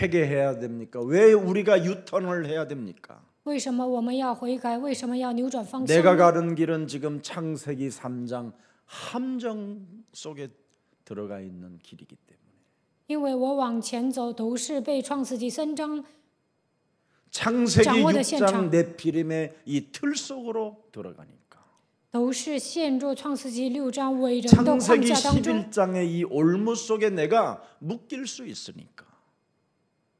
회개해야 됩니까? 왜 우리가 유턴을 해야 됩니까? 为什么我们要悔改？为什么要扭转方向？ 내가 가는 길은 지금 창세기 3장 함정 속에 들어가 있는 길이기 때문에. 因为我往前走都是被创世纪3章 창세기掌握的 6장 네피림의 이 틀 속으로 들어가니까. 都是陷入创世纪6章伟人的框 창세기 架当中。 11장의 이 올무 속에 내가 묶일 수 있으니까.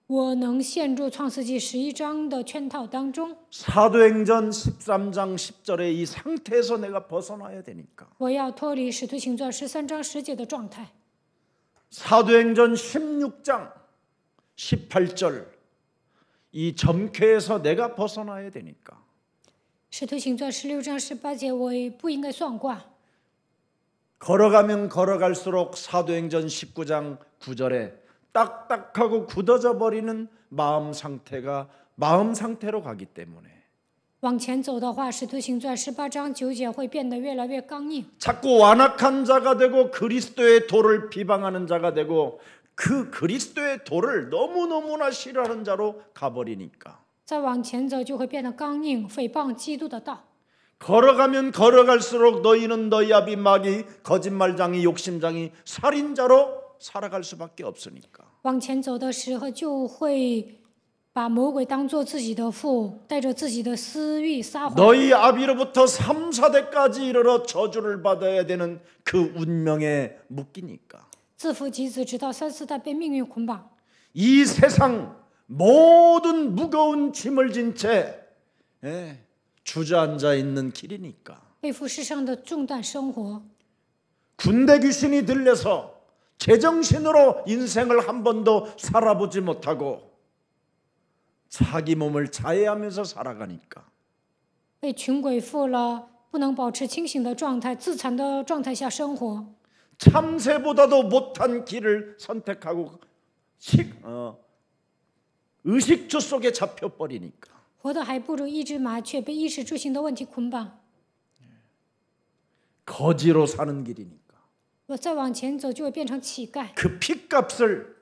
我能陷入创世纪11章的圈套当中， 사도행전 13장 10절의 이 상태에서 내가 벗어나야 되니까. 我要脱离使徒行传13章10节的状态。 사도행전 16장 18절 이 점괘에서 내가 벗어나야 되니까. 使徒行传16章18节，我也不应该算卦。 걸어가면 걸어갈수록 사도행전 19장 9절에 딱딱하고 굳어져 버리는 마음 상태로 가기 때문에 往前走的话，使徒行传18章9节会变得越来越刚硬。 자꾸 완악한 자가 되고 그리스도의 도를 비방하는 자가 되고 그 그리스도의 도를 너무너무나 싫어하는 자로 가버리니까 再往前走就会变得刚硬，诽谤基督的道。 걸어가면 걸어갈수록 너희는 너희 아비 마귀 거짓말장이 욕심장이 살인자로 살아갈 수밖에 없으니까 往前走的时候，就会把魔鬼当作自己的父，带着自己的私欲撒谎。 너희 아비로부터 3, 4대까지 이르러 저주를 받아야 되는 그 운명에 묶이니까 自父及子，直到3、4代被命运捆绑。 이 세상 모든 무거운 짐을 진 채 주저앉아 있는 길이니까 背负世上的重担生活， 군대 귀신이 들려서 제정신으로 인생을 한 번도 살아보지 못하고 자기 몸을 자해하면서 살아가니까 被群鬼附了，不能保持清醒的状态，自残的状态下生活， 참새보다도 못한 길을 선택하고 의식주 속에 잡혀버리니까 活得还不如一只麻雀，被衣食住行的问题捆绑。 거지로 사는 길이니까 我再往前走，就会变成乞丐， 그 핏값을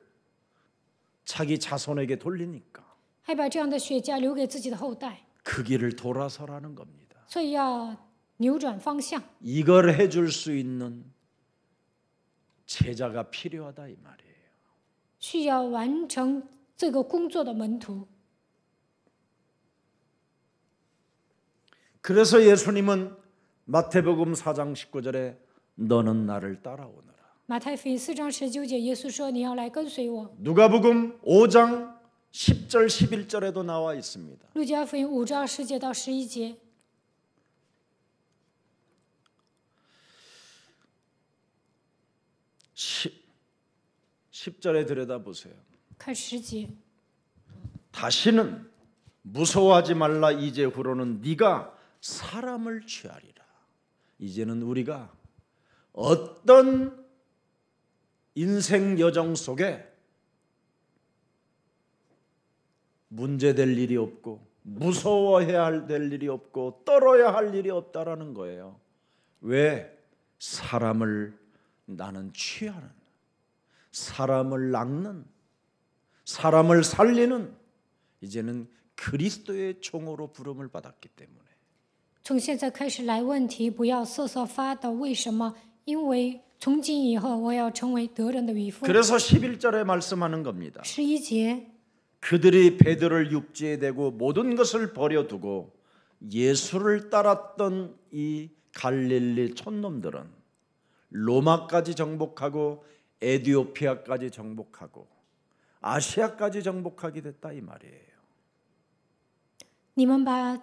자기 자손에게 돌리니까 还把这样的血价留给自己的后代， 그 길을 돌아서라는 겁니다. 所以要扭转方向。 이걸 해줄 수 있는 제자가 필요하다 이 말이에요. 需要完成这个工作的门徒。 그래서 예수님은 마태복음 4장 19절에 너는 나를 따라오너라. 马太福音4章19节，耶稣说：“你要来跟随我。 누가복음 5장 10절 11절에도 나와 있습니다. 路加福音5章10节到11节， 10절에 들여다보세요. 看10节。 다시는 무서워하지 말라. 이제후로는 네가 사람을 취하리라. 이제는 우리가 어떤 인생 여정 속에 문제될 일이 없고 무서워해야 될 일이 없고 떨어야 할 일이 없다라는 거예요. 왜? 사람을 나는 취하는, 사람을 낚는, 사람을 살리는 이제는 그리스도의 종으로 부름을 받았기 때문에 从现在开始来问题，不要瑟瑟发抖。为什么？因为从今以后，我要成为得人的渔夫。 그래서 11절에 말씀하는 겁니다. 11节， 그들이 베드로를 육지에 대고 모든 것을 버려두고 예수를 따랐던 이 갈릴리 촌놈들은 로마까지 정복하고 에티오피아까지 정복하고 아시아까지 정복하게 됐다 이 말이에요.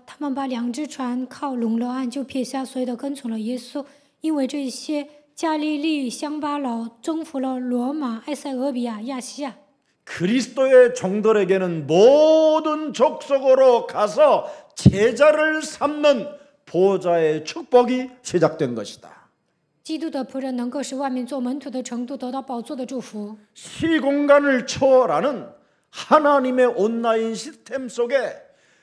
他们把两只船靠拢了岸，就撇下所有的跟从了耶稣。因为这些加利利、乡巴佬征服了罗马、埃塞俄比亚、亚细亚。 그리스도의 종들에게는 모든 족속으로 가서 제자를 삼는 보호자의 축복이 시작된 것이다. 基督的仆人能够使外面做门徒的程度得到宝座的祝福。 시공간을 초월하는 하나님의 온라인 시스템 속에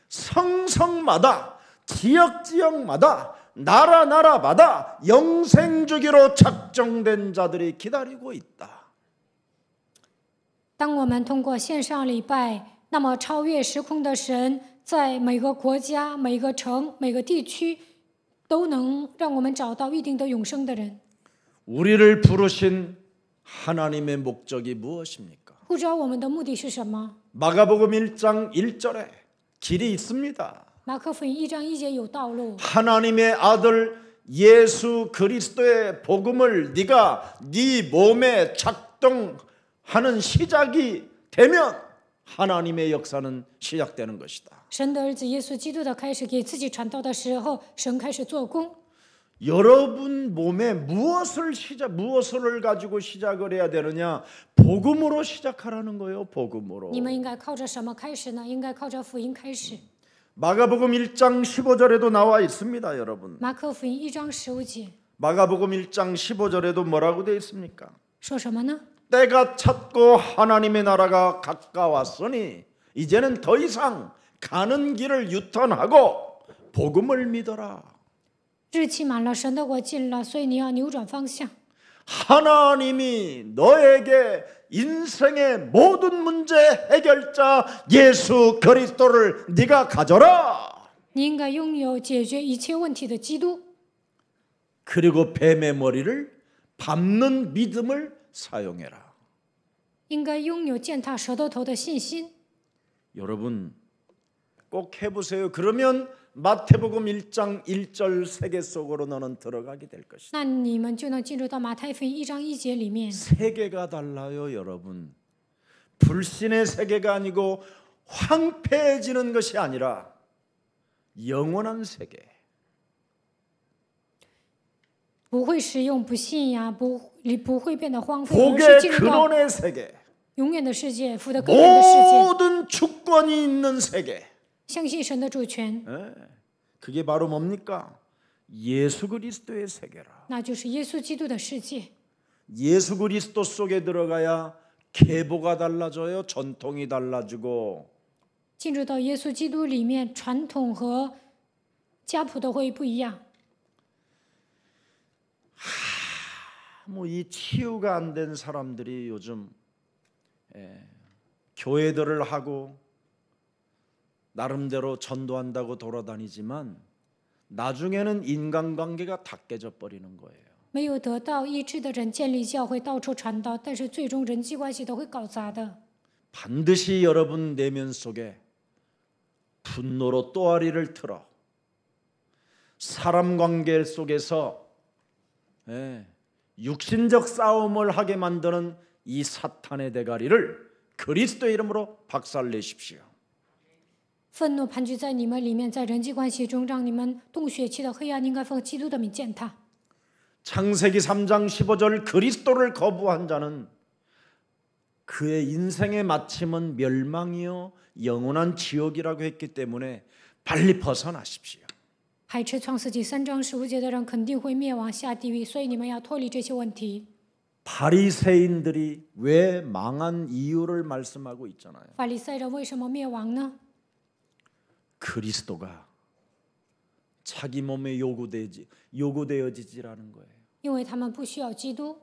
성성마다 지역마다 나라마다 영생주기로 작정된 자들이 기다리고 있다. 当我们通过线上礼拜，那么超越时空的神在每个国家、每个城、每个地区，都能让我们找到预定的永生的人。 우리를 부르신 하나님의 목적이 무엇입니까? 不知道我们的目的是什么？ 마가복음 1장 1절에 길이 있습니다. 马可福音1章1节有道路。 하나님의 아들 예수 그리스도의 복음을 네가 네 몸에 작동하는 시작이 되면 하나님의 역사는 시작되는 것이다. 神的儿子耶稣基督的开始给自己传道的时候，神开始做工。 여러분 몸에 무엇을 가지고 시작을 해야 되느냐? 복음으로 시작하라는 거예요. 복음으로. 你们应该靠着什么开始呢？应该靠着福音开始。 마가복음 1장 15절에도 나와 있습니다, 여러분. 马可福音1章15节 마가복음 1장 15절에도 뭐라고 되어 있습니까? 说什么呢？ 때가 찼고 하나님의 나라가 가까웠으니 이제는 더 이상 가는 길을 유턴하고 복음을 믿어라. 日期满了，神的国近了，所以你要扭转方向。 하나님이 너에게 인생의 모든 문제 해결자 예수 그리스도를 네가 가져라. 你应该拥有解决一切问题的基督， 그리고 뱀의 머리를 밟는 믿음을 사용해라. 应该拥有践踏舌头的信心。 여러분 꼭 해보세요. 그러면 마태복음 1장 1절 세계 속으로 너는 들어가게 될 것이다. 那你们就能进入到马太福音1章1节里面。 세계가 달라요, 여러분. 불신의 세계가 아니고 황폐해지는 것이 아니라 영원한 세계. 不会使用不信呀，不会变得荒废，而是 복의 进入到 근원의 세계. 永远的世界，福的根源的世界， 모든 주권이 있는 세계. 相信神的主权， 그게 바로 뭡니까? 예수 그리스도의 세계라. 那就是耶稣基督的世界。 예수 그리스도 속에 들어가야 계보가 달라져요. 전통이 달라지고 进入到耶稣基督里面，传统和家谱都会不一样。 뭐 이 치유가 안 된 사람들이 요즘 교회들을 하고 나름대로 전도한다고 돌아다니지만 나중에는 인간관계가 다 깨져 버리는 거예요. 没有得到医治的人建立教会，到处传道，但是最终人际关系都会搞砸的。 반드시 여러분 내면 속에 분노로 또아리를 틀어 사람 관계 속에서 육신적 싸움을 하게 만드는 이 사탄의 대가리를 그리스도의 이름으로 박살내십시오. 愤怒盘踞在你们里面，在人际关系中让你们动血气的黑暗，应该奉基督的名践踏。 창세기 3장 15절 그리스도를 거부한 자는 그의 인생의 마침은 멸망이요 영원한 지옥이라고 했기 때문에 빨리 벗어나십시오. 排斥创世纪3章15节的人肯定会灭亡下地狱，所以你们要脱离这些问题。 바리새인들이 왜 망한 이유를 말씀하고 있잖아요. 法利赛人为什么灭亡呢？ 그리스도가 자기 몸에 요구되어지지라는 거예요. 因为他们不需要基督。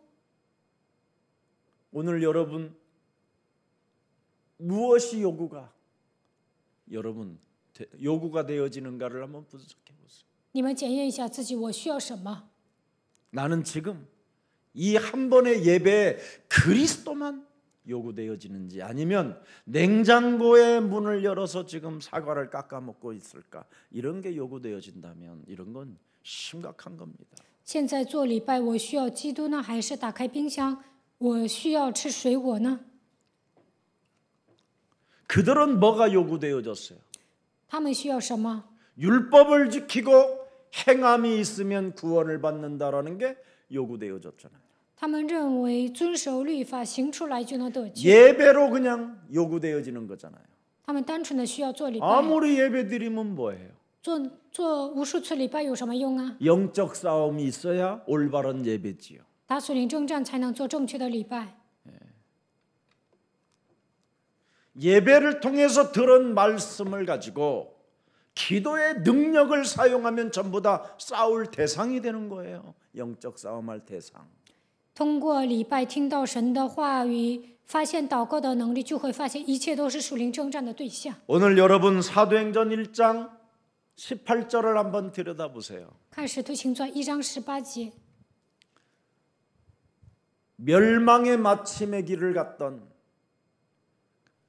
오늘 여러분 무엇이 요구가 되어지는가를 한번 분석해 보세요. 你们检验一下自己，我需要什么？ 나는 지금 이 한 번의 예배에 그리스도만 요구되어지는지, 아니면 냉장고의 문을 열어서 지금 사과를 깎아 먹고 있을까, 이런 게 요구되어진다면 이런 건 심각한 겁니다. 现在做礼拜，我需要基督呢，还是打开冰箱，我需要吃水果呢？ 그들은 뭐가 요구되어졌어요? 他们需要什么？ 율법을 지키고 행함이 있으면 구원을 받는다라는 게 요구되어졌잖아요. 他们认为遵守律法行出来就能得救， 예배로 그냥 요구되어지는 거잖아요. 他们单纯的需要做礼拜， 아무리 예배 드리면 뭐예요? 做无数次礼拜有什么用啊？ 영적 싸움이 있어야 올바른 예배지요. 打属灵征战才能做正确的礼拜。 예배를 통해서 들은 말씀을 가지고 기도의 능력을 사용하면 전부 다 싸울 대상이 되는 거예요. 영적 싸움할 대상. 通过礼拜听到神的话语，发现祷告的能力，就会发现一切都是属灵征战的对象。 오늘 여러분 사도행전 1장 18절을 한번 들여다보세요. 看使徒行传1章18节， 멸망의 마침의 길을 갔던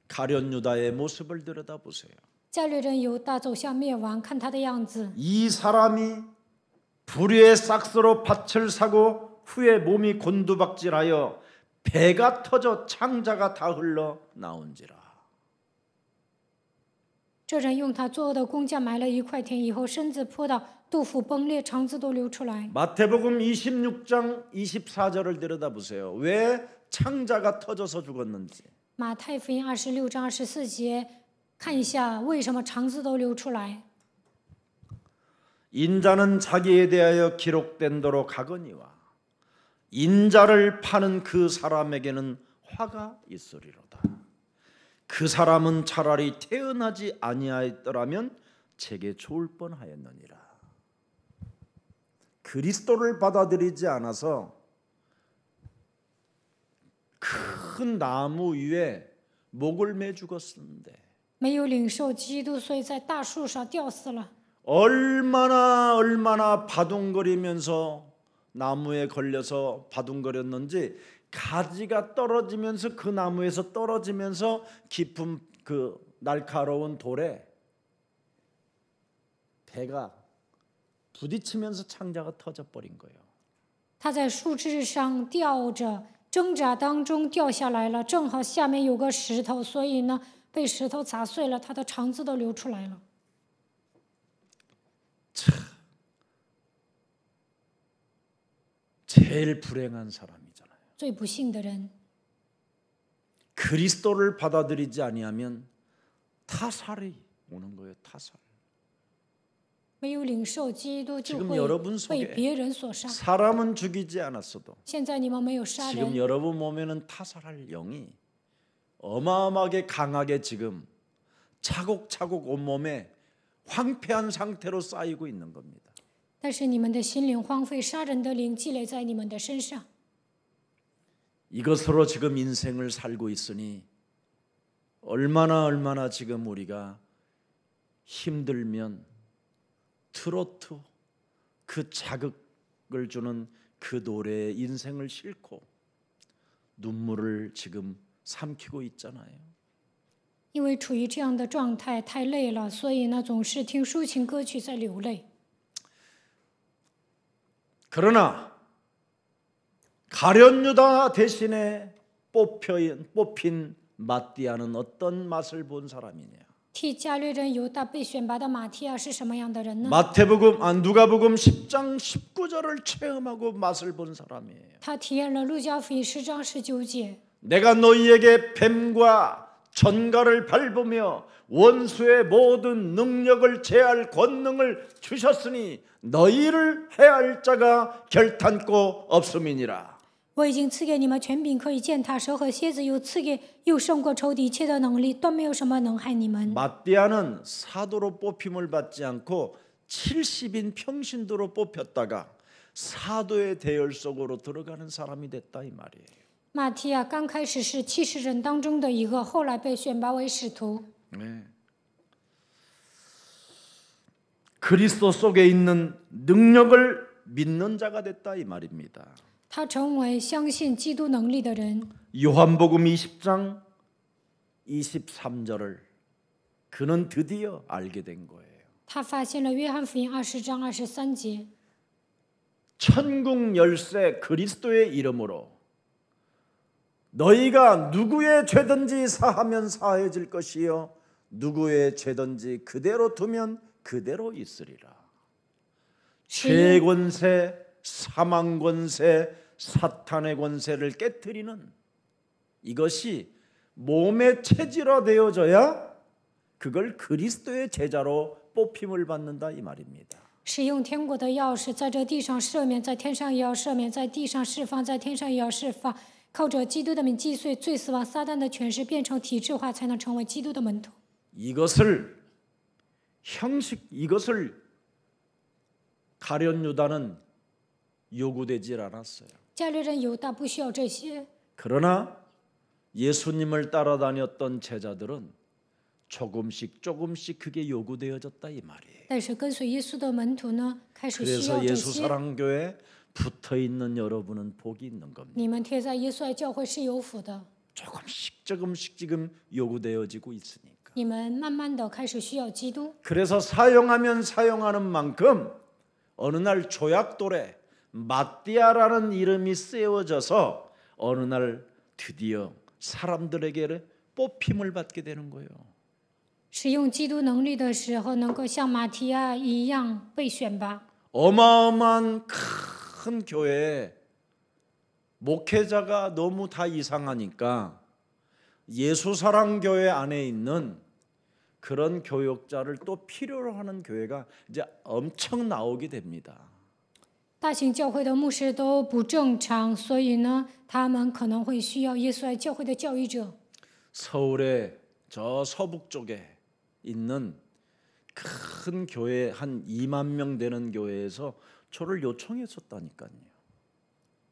가룟 유다의 모습을 들여다보세요. 加略人犹大走向灭亡，看他的样子。 이 사람이 불의의 싹스로 밭을 사고 후에 몸이 곤두박질하여 배가 터져 창자가 다 흘러 나온지라. 这人用他作恶的工匠埋了1块田，以后身子扑倒，肚腹崩裂，肠子都流出来。 마태복음 26장 24절을 들여다보세요. 왜 창자가 터져서 죽었는지. 马太福音26章24节，看一下为什么肠子都流出来。 인자는 자기에 대하여 기록된 도로 가거니와 인자를 파는 그 사람에게는 화가 있으리로다. 그 사람은 차라리 태어나지 아니하였더라면 제게 좋을 뻔하였느니라. 그리스도를 받아들이지 않아서 큰 나무 위에 목을 매 죽었는데 没有领受基督，所以在大树上吊死了。 얼마나 바둥거리면서 나무에 걸려서 바둥거렸는지, 가지가 떨어지면서 그 나무에서 떨어지면서 깊은 그 날카로운 돌에 배가 부딪히면서 창자가 터져버린 거예요. 他在树枝上吊着，挣扎当中掉下来了，正好下面有个石头，所以呢被石头砸碎了，他的肠子都流出来了。 제일 불행한 사람이잖아요. 最不幸的人， 그리스도를 받아들이지 아니하면 타살이 오는 거예요. 타살. 没有领受基督，就 지금 会 여러분 被 속에 别人所杀。 사람은 죽이지 않았어도 现在你们没有杀 지금 人， 여러분 몸에는 타살할 영이 어마어마하게 강하게 지금 차곡차곡 온몸에 황폐한 상태로 쌓이고 있는 겁니다. 但是你们的心灵荒废，杀人的灵积累在你们的身上。 이것으로 지금 인생을 살고 있으니 얼마나 지금 우리가 힘들면 트로트 그 자극을 주는 그 노래에 인생을 싣고 눈물을 지금 삼키고 있잖아요. 因为处于这样的状态，太累了，所以呢总是听抒情歌曲在流泪。 그러나 가룟 유다 대신에 뽑힌 마띠아는 어떤 맛을 본 사람이냐? 替加略人犹大被选拔的马提亚是什么样的人呢？ 누가복음 10장 19절을 체험하고 맛을 본 사람이에요. 他体验了路加福音10章19节。 내가 너희에게 뱀과 전갈을 밟으며 원수의 모든 능력을 제할 권능을 주셨으니 너희를 해할 자가 결탄코 없음이니라. 我已经赐给你们权柄，可以践踏蛇和蝎子，又胜过仇敌一切的能力，断没有什么能害你们。 마띠아는 사도로 뽑힘을 받지 않고 70인 평신도로 뽑혔다가 사도의 대열 속으로 들어가는 사람이 됐다 이 말이에요. 马提亚刚开始是70人当中的一个，后来被选拔为使徒。 네. 그리스도 속에 있는 능력을 믿는 자가 됐다 이 말입니다. 他成为相信基督能力的人。 요한복음 20장 23절을 그는 드디어 알게 된 거예요. 他发现了约翰福音20章23节， 천국 열쇠 그리스도의 이름으로 너희가 누구의 죄든지 사하면 사해질 것이요 누구의 죄든지 그대로 두면 그대로 있으리라. 죄의 권세, 사망 권세, 사탄의 권세를 깨트리는 이것이 몸에 체질화되어져야 그걸 그리스도의 제자로 뽑힘을 받는다 이 말입니다. 使用天国的钥匙，在这地上赦免，在天上也要赦免；在地上释放，在天上也要释放。靠着基督的名击碎罪、死亡、撒旦的权势，变成体制化，才能成为基督的门徒。 이것을 가룟 유다는 요구되질 않았어요. 加略人犹大不需要这些， 그러나 예수님을 따라다녔던 제자들은 조금씩 그게 요구되어졌다 이 말이에요. 但是跟随耶稣的门徒呢，开始需要 그래서 这 예수 些。 사랑교회 붙어 있는 여러분은 복이 있는 겁니다. 你们贴在耶稣爱教会是有福的， 조금씩 지금 요구되어지고 있으니까. 你们慢慢的开始需要基督。 그래서 사용하면 사용하는 만큼 어느 날 조약돌에 마띠아라는 이름이 쓰여져서 어느 날 드디어 사람들에게 뽑힘을 받게 되는 거예요. 使用基督能力的时候，能够像马提亚一样被选拔。 어마어마한 큰 교회에 목회자가 너무 다 이상하니까 예수사랑교회 안에 있는 그런 교역자를 또 필요로 하는 교회가 이제 엄청 나오게 됩니다. 大型教会的牧师都不正常，所以呢，他们可能会需要耶稣爱教会的教育者。 서울의 저 서북 쪽에 있는 큰 교회 한 2만 명 되는 교회에서 저를 요청했었다니까요.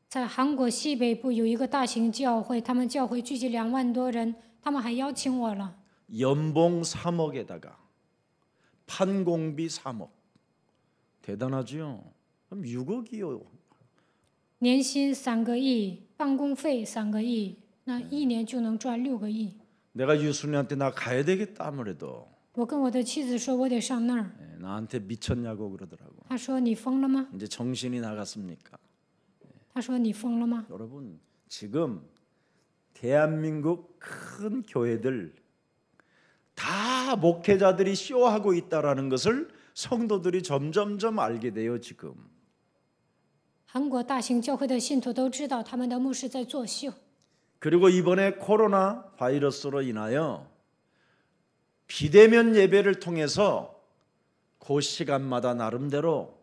在韩国西北部有一个大型教会，他们教会聚集2万多人，他们还邀请我了。 연봉 3억에다가 판공비 3억. 대단하죠? 그럼 6억이요. 年薪3个亿，办公费3个亿，那一年就能赚6个亿。 내가 유순이한테 나 가야 되겠다 아무래도 我跟我的妻子说，我得上那儿。 나한테 미쳤냐고 그러더라고. 他说：“你疯了吗 이제 정신이 나갔습니까? ？”他说：“你疯了吗 여러분 지금 대한민국 큰 교회들 다 목회자들이 쇼하고 있다라는 것을 성도들이 점점점 알게 돼요 지금. ？”韩国大型教会的信徒都知道，他们的牧师在作秀。 그리고 이번에 코로나 바이러스로 인하여 비대면 예배를 통해서 그 시간마다 나름대로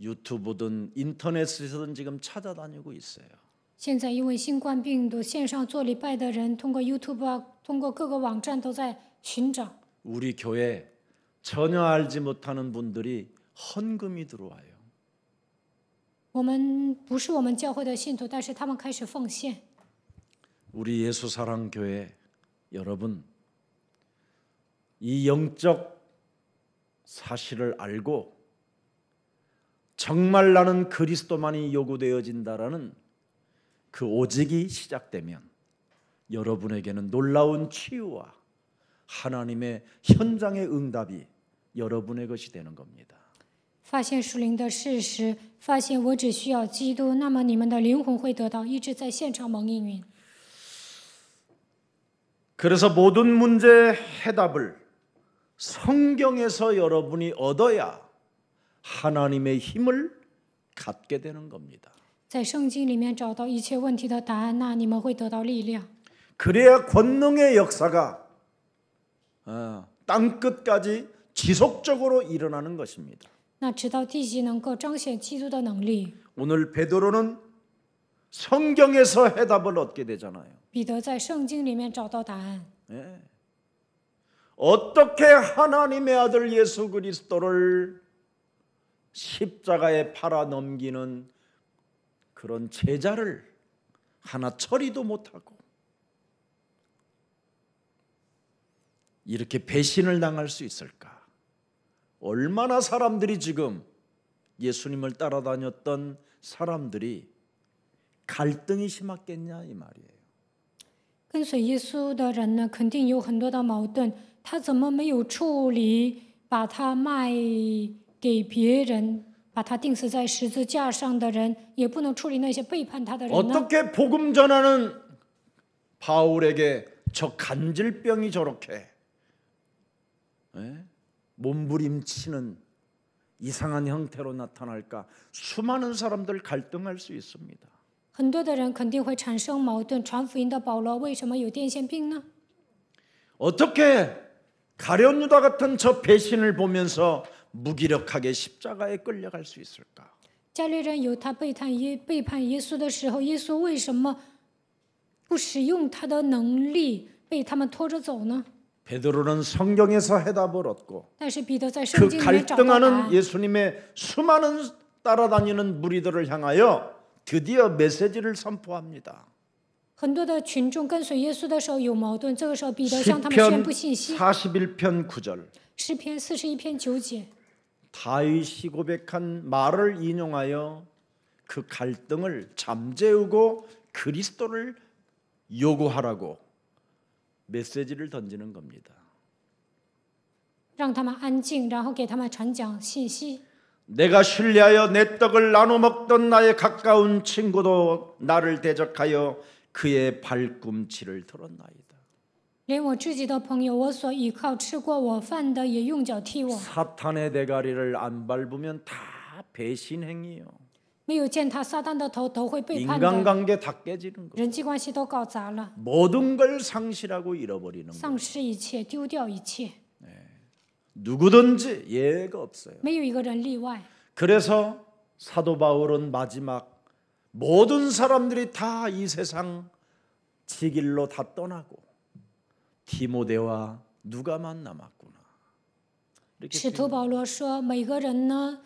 유튜브든 인터넷에서든 지금 찾아다니고 있어요. 现在因为新冠病毒，线上做礼拜的人通过 YouTube 啊，通过各个网站都在寻找。 우리 교회 전혀 알지 못하는 분들이 헌금이 들어와요. 我们不是我们教会的信徒，但是他们开始奉献。 우리 예수사랑교회 여러분 이 영적 사실을 알고 정말 나는 그리스도만이 요구되어진다라는 그 오직이 시작되면 여러분에게는 놀라운 치유와 하나님의 현장의 응답이 여러분의 것이 되는 겁니다. 发现属灵的事实，发现我只需要基督，那么你们的灵魂会得到医治，在现场蒙应允。 그래서 모든 문제 해답을 성경에서 여러분이 얻어야 하나님의 힘을 갖게 되는 겁니다. 在圣经里面找到一切问题的答案，那你们会得到力量。 그래야 권능의 역사가 땅 끝까지 지속적으로 일어나는 것입니다. 那直到地极能够彰显基督的能力。 오늘 베드로는 성경에서 해답을 얻게 되잖아요. 彼得在圣经里面找到答案。 예. 어떻게 하나님의 아들 예수 그리스도를 십자가에 팔아 넘기는 그런 제자를 하나 처리도 못하고 이렇게 배신을 당할 수 있을까? 얼마나 사람들이 지금 예수님을 따라다녔던 사람들이 갈등이 심했겠냐 이 말이에요. 跟随耶稣的人呢，肯定有很多的矛盾，他怎么没有处理，把他卖给别人，把他钉死在十字架上的人，也不能处理那些背叛他的人呢？ 어떻게 복음 전하는 바울에게 저 간질병이 저렇게 몸부림치는 이상한 형태로 나타날까? 수많은 사람들 갈등할 수 있습니다. 很多的人肯定会产生矛盾。传福音的保罗为什么有癫痫病呢？ 어떻게 가룟 유다 같은 저 배신을 보면서 무기력하게 십자가에 끌려갈 수 있을까? 加略人有他背叛耶稣的时候，耶稣为什么不使用他的能力被他们拖着走呢？ 베드로는 성경에서 해답을 얻고 但是彼得在 그 圣经里面找到答 갈등하는 案。 예수님의 수많은 따라다니는 무리들을 향하여 드디어 메시지를 선포합니다. 很多的群众跟随耶稣的时候有矛盾，这个时候彼得向他们宣布信息。 41편 9절 诗篇41篇9节， 다윗이 고백한 말을 인용하여 그 갈등을 잠재우고 그리스도를 요구하라고 메시지를 던지는 겁니다. 让他们安静，然后给他们传讲信息。 내가 신뢰하여 내 떡을 나눠 먹던 나의 가까운 친구도 나를 대적하여 그의 발꿈치를 들었나이다. 连我自己的朋友，我所依靠吃过我饭的，也用脚踢我。 사탄의 대가리를 안 밟으면 다 배신 행위요. 没有践踏撒旦的头，都会背叛的。 인간관계 다 깨지는 거. 人际关系都搞砸了， 모든 걸 상실하고 잃어버리는 거. 丧失一切，丢掉一切， 누구든지 예외가 없어요. 没有一个人例外。 그래서 사도 바울은 마지막 모든 사람들이 다 이 세상 지 길로 다 떠나고 디모데와 누가만 남았구나. 使徒保罗说，每个人呢，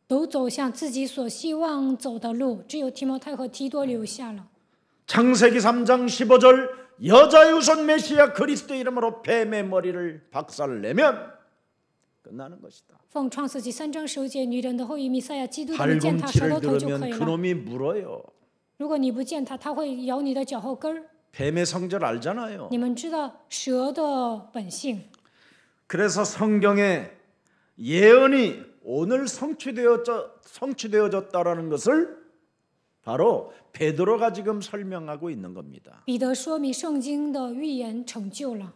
都走向自己所希望走的路，只有提摩太和提多留下了。 창세기 3장 15절 여자의 우선 메시아 그리스도 이름으로 뱀의 머리를 박살내면 끝나는 것이다. 奉创世纪3章15节，女人的后裔弥赛亚基督的践踏舌 발꿈치를 头头就可 들으면 以了。 그놈이 물어요. 如果你不践踏，它会咬你的脚后跟儿。 뱀의 성질 알잖아요. 你们知道蛇的本性， 그래서 성경에 예언이 오늘 성취되어졌다라는 것을 바로 베드로가 지금 설명하고 있는 겁니다. 彼得说明圣经的预言成就了。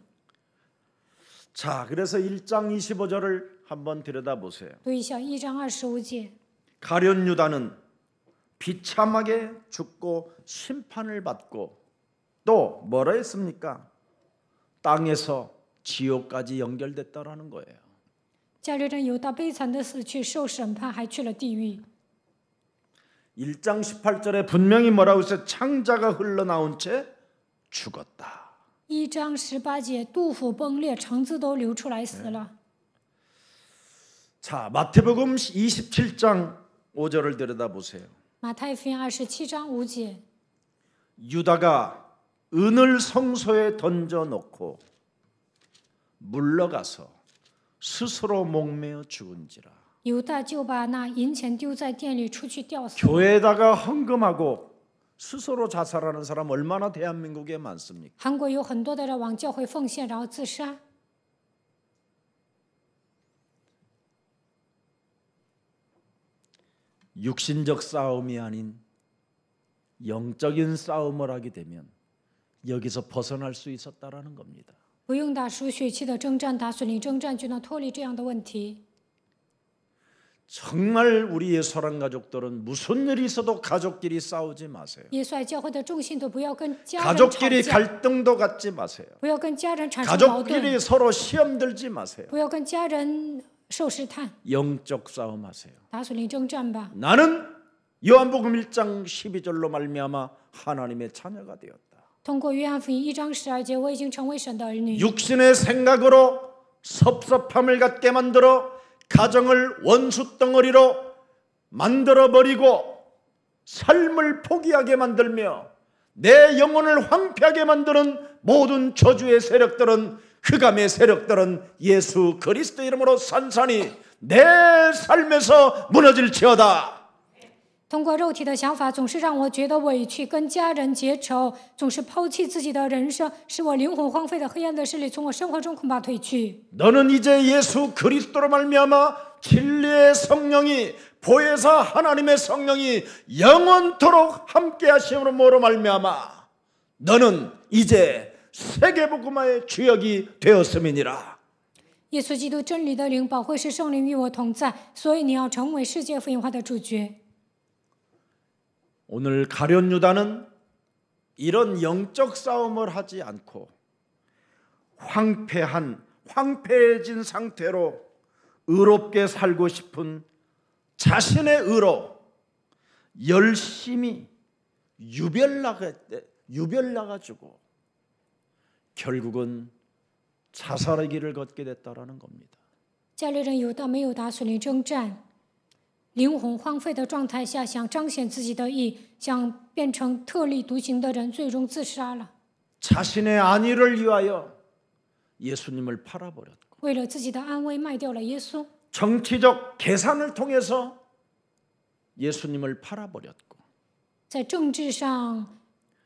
자, 그래서 1장 25절을 한번 들여다보세요. 读一下1章25节， 가룟 유다는 비참하게 죽고 심판을 받고 또 뭐라 했습니까? 땅에서 지옥까지 연결됐다라는 거예요. 加略人犹大悲惨的死去，受审判，还去了地狱。 1장 18절에 분명히 뭐라고 했어요? 창자가 흘러나온 채 죽었다. 1章18节，杜甫崩裂，肠子都流出来死了。 자, 마태복음 27장 5절을 들여다보세요. 马太福音27章5节， 유다가 은을 성소에 던져놓고 물러가서 스스로 목매어 죽은지라. 犹大就把那银钱丢在店里，出去吊死。 교회에다가 헌금하고 스스로 자살하는 사람 얼마나 대한민국에 많습니까? 韩国有很多的人往教会奉献，然后自杀。 육신적 싸움이 아닌 영적인 싸움을 하게 되면 여기서 벗어날 수 있었다라는 겁니다. 不用打属血气的征战，打属灵征战，就能脱离这样的问题。 정말 우리 예수랑 가족들은 무슨 일이 있어도 가족끼리 싸우지 마세요. 耶稣爱教会的众信徒不要跟家人吵 가족끼리 架， 갈등도 갖지 마세요. 不要跟家人产生矛盾， 가족끼리 서로 시험 들지 마세요. 不要跟家人受试探， 영적 싸움하세요. 打属灵征战吧。 나는 요한복음 1장 12절로 말미암아 하나님의 자녀가 되었다. 通过约翰福音1章12节，我已经成为神的儿女。 육신의 생각으로 섭섭함을 갖게 만들어 가정을 원수 덩어리로 만들어 버리고 삶을 포기하게 만들며 내 영혼을 황폐하게 만드는 모든 저주의 세력들은 흑암의 세력들은 예수 그리스도 이름으로 산산이 내 삶에서 무너질지어다. 通过肉体的想法，总是让我觉得委屈，跟家人结仇，总是抛弃自己的人生，使我灵魂荒废的黑暗的势力从我生活中恐怕退去。 너는 이제 예수 그리스도로 말미암아 진리의 성령이 보혜사 하나님의 성령이 영원토록 함께 하심으로 뭐로 말미암아 너는 이제 세계복음화의 주역이 되었음이니라. 耶稣基督真理的灵保惠师圣灵与我同在，所以你要成为世界福音化的主角。 오늘 가룟 유다는 이런 영적 싸움을 하지 않고 황폐해진 상태로 의롭게 살고 싶은 자신의 의로 열심히 유별나가지고 결국은 자살의 길을 걷게 됐다라는 겁니다. 加略人犹大没有打属灵征战，灵魂荒废的状态下，想彰显自己的义，想变成特立独行的人，最终自杀了。 자신의 안위를 위하여 예수님을 팔아버렸고 为了自己的安危，卖掉了耶稣。 정치적 계산을 통해서 예수님을 팔아버렸고 在政治上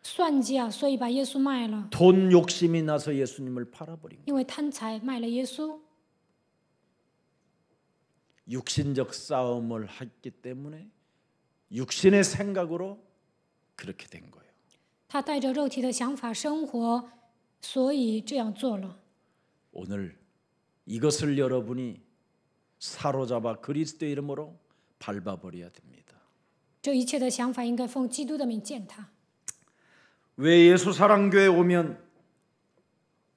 算计所以把耶稣卖了。 돈 욕심이 나서 예수님을 팔아버린 거예요. 因为贪财卖了耶稣。 육신적 싸움을 했기 때문에 육신의 생각으로 그렇게 된 거예요. 他带着肉体的想法生活，所以这样做了。 오늘 이것을 여러분이 사로잡아 그리스도의 이름으로 밟아버려야 됩니다. 这一切的想法应该奉基督的名践踏。 왜 예수 사랑교회 오면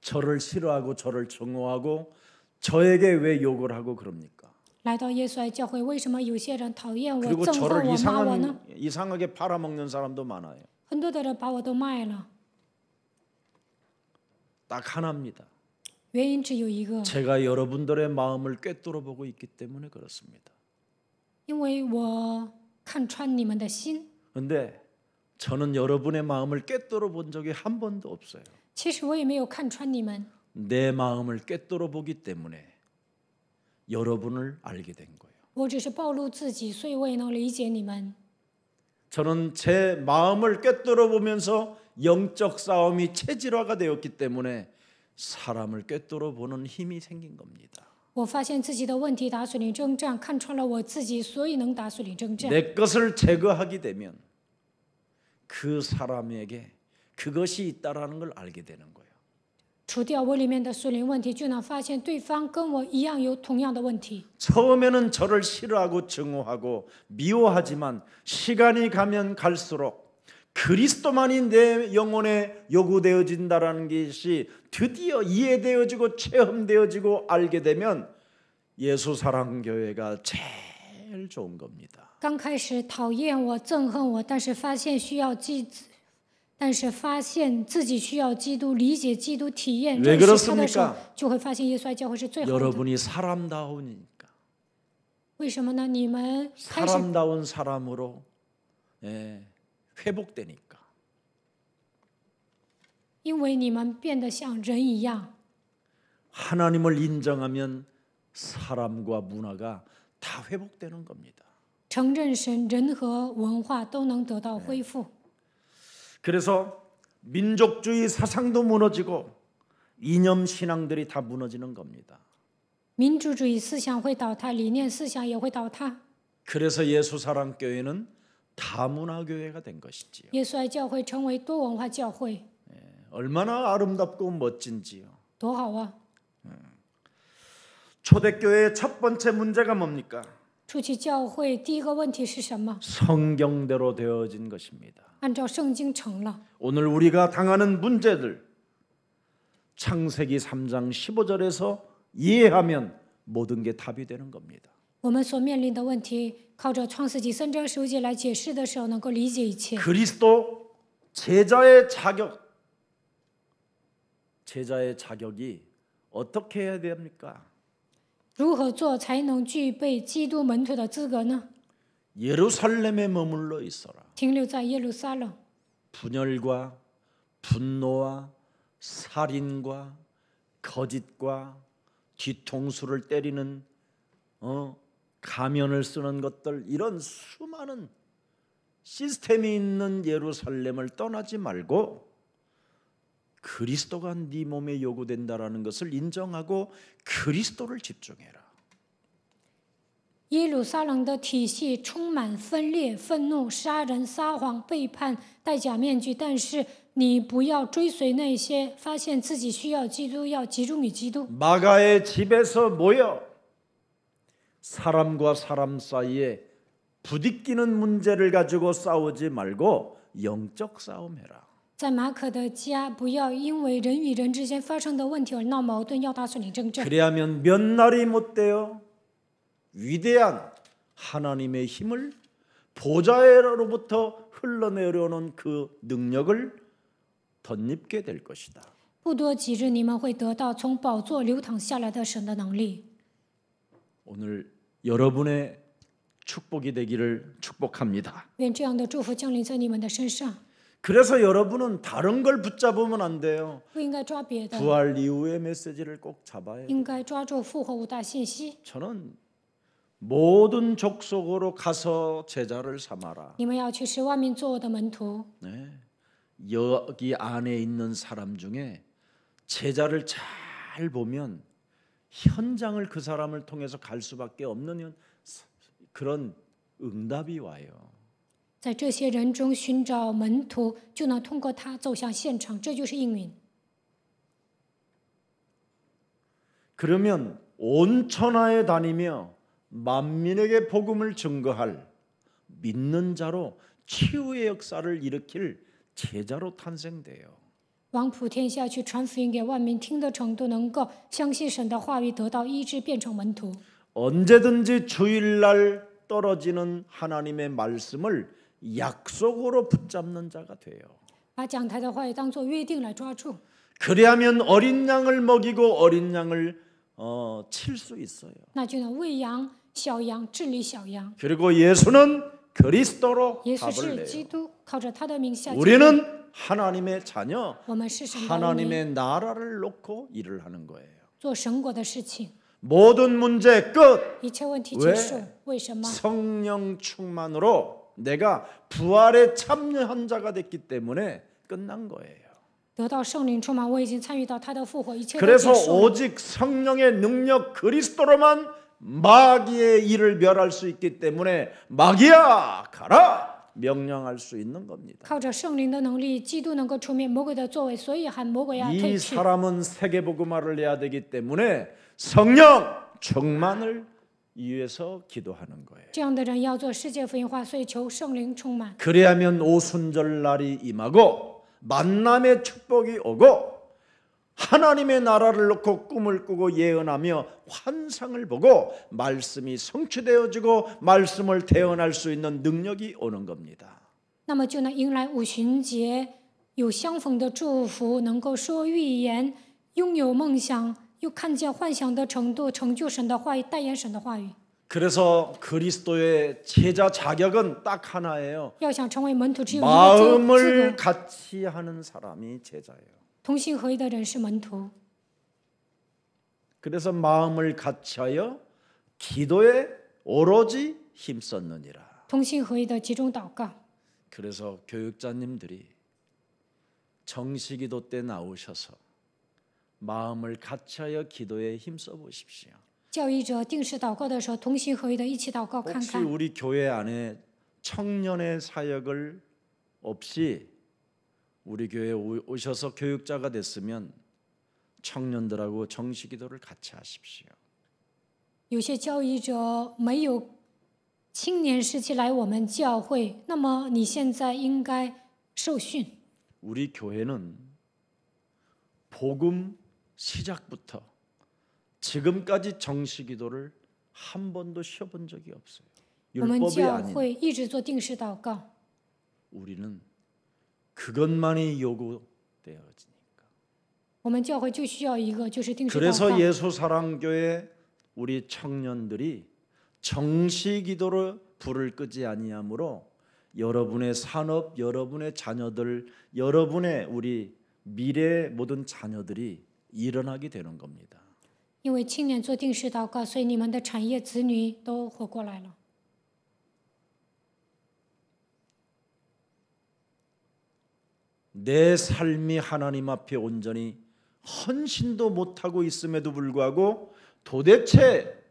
저를 싫어하고 저를 증오하고 저에게 왜 욕을 하고 그럽니까? 来到耶稣爱教会，为什么有些人讨厌我、 그리고 憎恨 저를 我、骂我呢？ 이상하게 팔아먹는 사람도 많아요. 很多的人把我都卖了， 딱 하나입니다. 原因只有一个， 제가 여러분들의 마음을 꿰뚫어 보고 있기 때문에 그렇습니다. 因为我看穿你们的心。 근데 저는 여러분의 마음을 꿰뚫어 본 적이 한 번도 없어요. 其实我也没有看穿你们， 내 마음을 꿰뚫어 보기 때문에 여러분을 알게 된 거예요. 我只是暴露自己，所以我也能理解你们。 저는 제 마음을 꿰뚫어 보면서 영적 싸움이 체질화가 되었기 때문에 사람을 꿰뚫어 보는 힘이 생긴 겁니다. 我发现自己的问题，打属灵征战，看穿了我自己，所以能打属灵征战。 내 것을 제거하게 되면 그 사람에게 그것이 있다라는 걸 알게 되는 거예요. 除掉我里面的属灵问题，就能发现对方跟我一样有同样的问题。 처음에는 저를 싫어하고 증오하고 미워하지만 시간이 가면 갈수록 그리스도만이 내 영혼에 요구되어진다라는 것이 드디어 이해되어지고 체험되어지고 알게 되면 예수 사랑교회가 제일 좋은 겁니다. 刚开始讨厌我、憎恨我，但是发现自己需要基督，理解基督，体验 왜 认识他的时候 그렇습니까 ，就会发现耶稣爱教会是最好的。 여러분이 사람다우니까 为什么呢？你们开始， 사람다운 사람으로 회복되니까 因为你们变得像人一样， 하나님을 인정하면 사람과 문화가 다 회복되는 겁니다. 承认神、人和文化都能得到恢复。 그래서 민족주의 사상도 무너지고 이념 신앙들이 다 무너지는 겁니다. 民主主义思想会倒塌，理念思想也会倒塌。 그래서 예수 사랑 교회는 다문화 교회가 된 것이지요. 耶稣爱教会成为多文化教会， 얼마나 아름답고 멋진지요. 多好啊！ 초대교회의 첫 번째 문제가 뭡니까? 初期教会第一个问题是什么？ 성경대로 되어진 것입니다. 按照圣经成了。 오늘 우리가 당하는 문제들 창세기 3장 15절에서 이해하면 모든 게 답이 되는 겁니다. 我们所面临的问题，靠着创世纪3章15节来解释的时候，能够理解一切。 그리스도 제자의 자격이 어떻게 해야 됩니까? 如何做才能具备基督门徒的资格呢？ 예루살렘에 머물러 있어라. 停留在耶路撒冷， 분열과 분노와 살인과 거짓과 뒤통수를 때리는 가면을 쓰는 것들 이런 수많은 시스템이 있는 예루살렘을 떠나지 말고 그리스도가 네 몸에 요구된다라는 것을 인정하고 그리스도를 집중해라. 耶路撒冷的体系充满分裂、愤怒、杀人、撒谎、背叛、戴假面具，但是你不要追随那些发现自己需要基督，要集中于基督。 마가의 집에서 모여 사람과 사람 사이에 부딪히는 문제를 가지고 싸우지 말고 영적 싸움해라. 在马可的家，不要因为人与人之间发生的问题而闹矛盾，要打属灵争战。 그래야면 몇 날이 못 되어 위대한 하나님의 힘을 보좌로부터 흘러내려오는 그 능력을 덧입게 될 것이다. 不多几日，你们会得到从宝座流淌下来的神的能力。 오늘 여러분의 축복이 되기를 축복합니다. 愿这样的祝福降临在你们的身上。 그래서 여러분은 다른 걸 붙잡으면 안 돼요. 不应该抓别的， 부활 이후의 메시지를 꼭 잡아야 돼요. 应该抓住复活五大信息。 저는 모든 족속으로 가서 제자를 삼아라. 你们要去使万民做我的门徒。 네. 여기 안에 있는 사람 중에 제자를 잘 보면 현장을 그 사람을 통해서 갈 수밖에 없는 그런 응답이 와요. 在这些人中寻找门徒，就能通过他走向现场，这就是应允。 그러면 온 천하에 다니며 만민에게 복음을 증거할 믿는 자로 치유의 역사를 일으킬 제자로 탄생돼요. 往普天下去传福音给万民，听的程度能够相信神的话语，得到医治，变成门徒。 언제든지 주일날 떨어지는 하나님의 말씀을 약속으로 붙잡는 자가 돼요. 把讲台的话语当作约定来抓住， 그래야면 어린 양을 먹이고 어린 양을 칠 수 있어요. 那就能喂养小羊，治理小羊。 그리고 예수는 그리스도로 耶稣 답을 是 내요. 基督，靠着他的名下， 우리는 하나님의 자녀, 我们是神的儿女， 하나님의 나라를 놓고 일을 하는 거예요. 做神国的事情。 모든 문제 끝. 一切问题 왜 结束，为什么？ 성령 충만으로 내가 부활에 참여한 자가 됐기 때문에 끝난 거예요. 得到圣灵充满，我已经参与到他的复活，一切都 그래서 结束了。 오직 성령의 능력 그리스도로만 마귀의 일을 멸할 수 있기 때문에 마귀야 가라 명령할 수 있는 겁니다. 靠着圣灵的能力，基督能够出灭魔鬼的作为，所以喊魔鬼呀 이 退去。 사람은 세계복음화를 해야 되기 때문에 성령 충만을 위해서 기도하는 거예요. 这样的人要做世界福音化，所以求圣灵充满。 그래야면 오순절 날이 임하고 만남의 축복이 오고 하나님의 나라를 놓고 꿈을 꾸고 예언하며 환상을 보고 말씀이 성취되어지고 말씀을 대언할 수 있는 능력이 오는 겁니다. 那么就能迎来五旬节，有相逢的祝福，能够说预言，拥有梦想，又看见幻想的程度，成就神的话语，代言神的话语。 그래서 그리스도의 제자 자격은 딱 하나예요. 要想成为门徒，只有一个资 마음을 格， 같이 하는 사람이 제자예요. 同心合一的人是门徒。 그래서 마음을 같이하여 기도에 오로지 힘썼느니라. 同心合一的集中祷告。 그래서 교육자님들이 정시기도 때 나오셔서 마음을 같이하여 기도에 힘써 보십시오. 教育者定时祷告的时候，同心合一的一起祷告看 혹시 看。 우리 교회 안에 청년의 사역을 없이 우리 교회에 오셔서 교육자가 됐으면 청년들하고 정시기도를 같이 하십시오. 有些教育者没有青年时期来我们教会，那么你现在应该受训。 우리 교회는 복음 시작부터 지금까지 정시기도를 한 번도 쉬어본 적이 없어요. 我们 율법이 教 아닌 会一直做定时祷告， 우리는 그것만이 요구되어지니까. 我们教会就需要一个，就是定时祷 그래서 告。 예수사랑교회 우리 청년들이 정시기도로 불을 끄지 아니하므로 여러분의 산업, 여러분의 자녀들, 여러분의 우리 미래의 모든 자녀들이 일어나게 되는 겁니다. 因为青年做定时祷告，所以你们的产业子女都活过来了。내 삶이 하나님 앞에 온전히 헌신도 못하고 있음에도 불구하고 도대체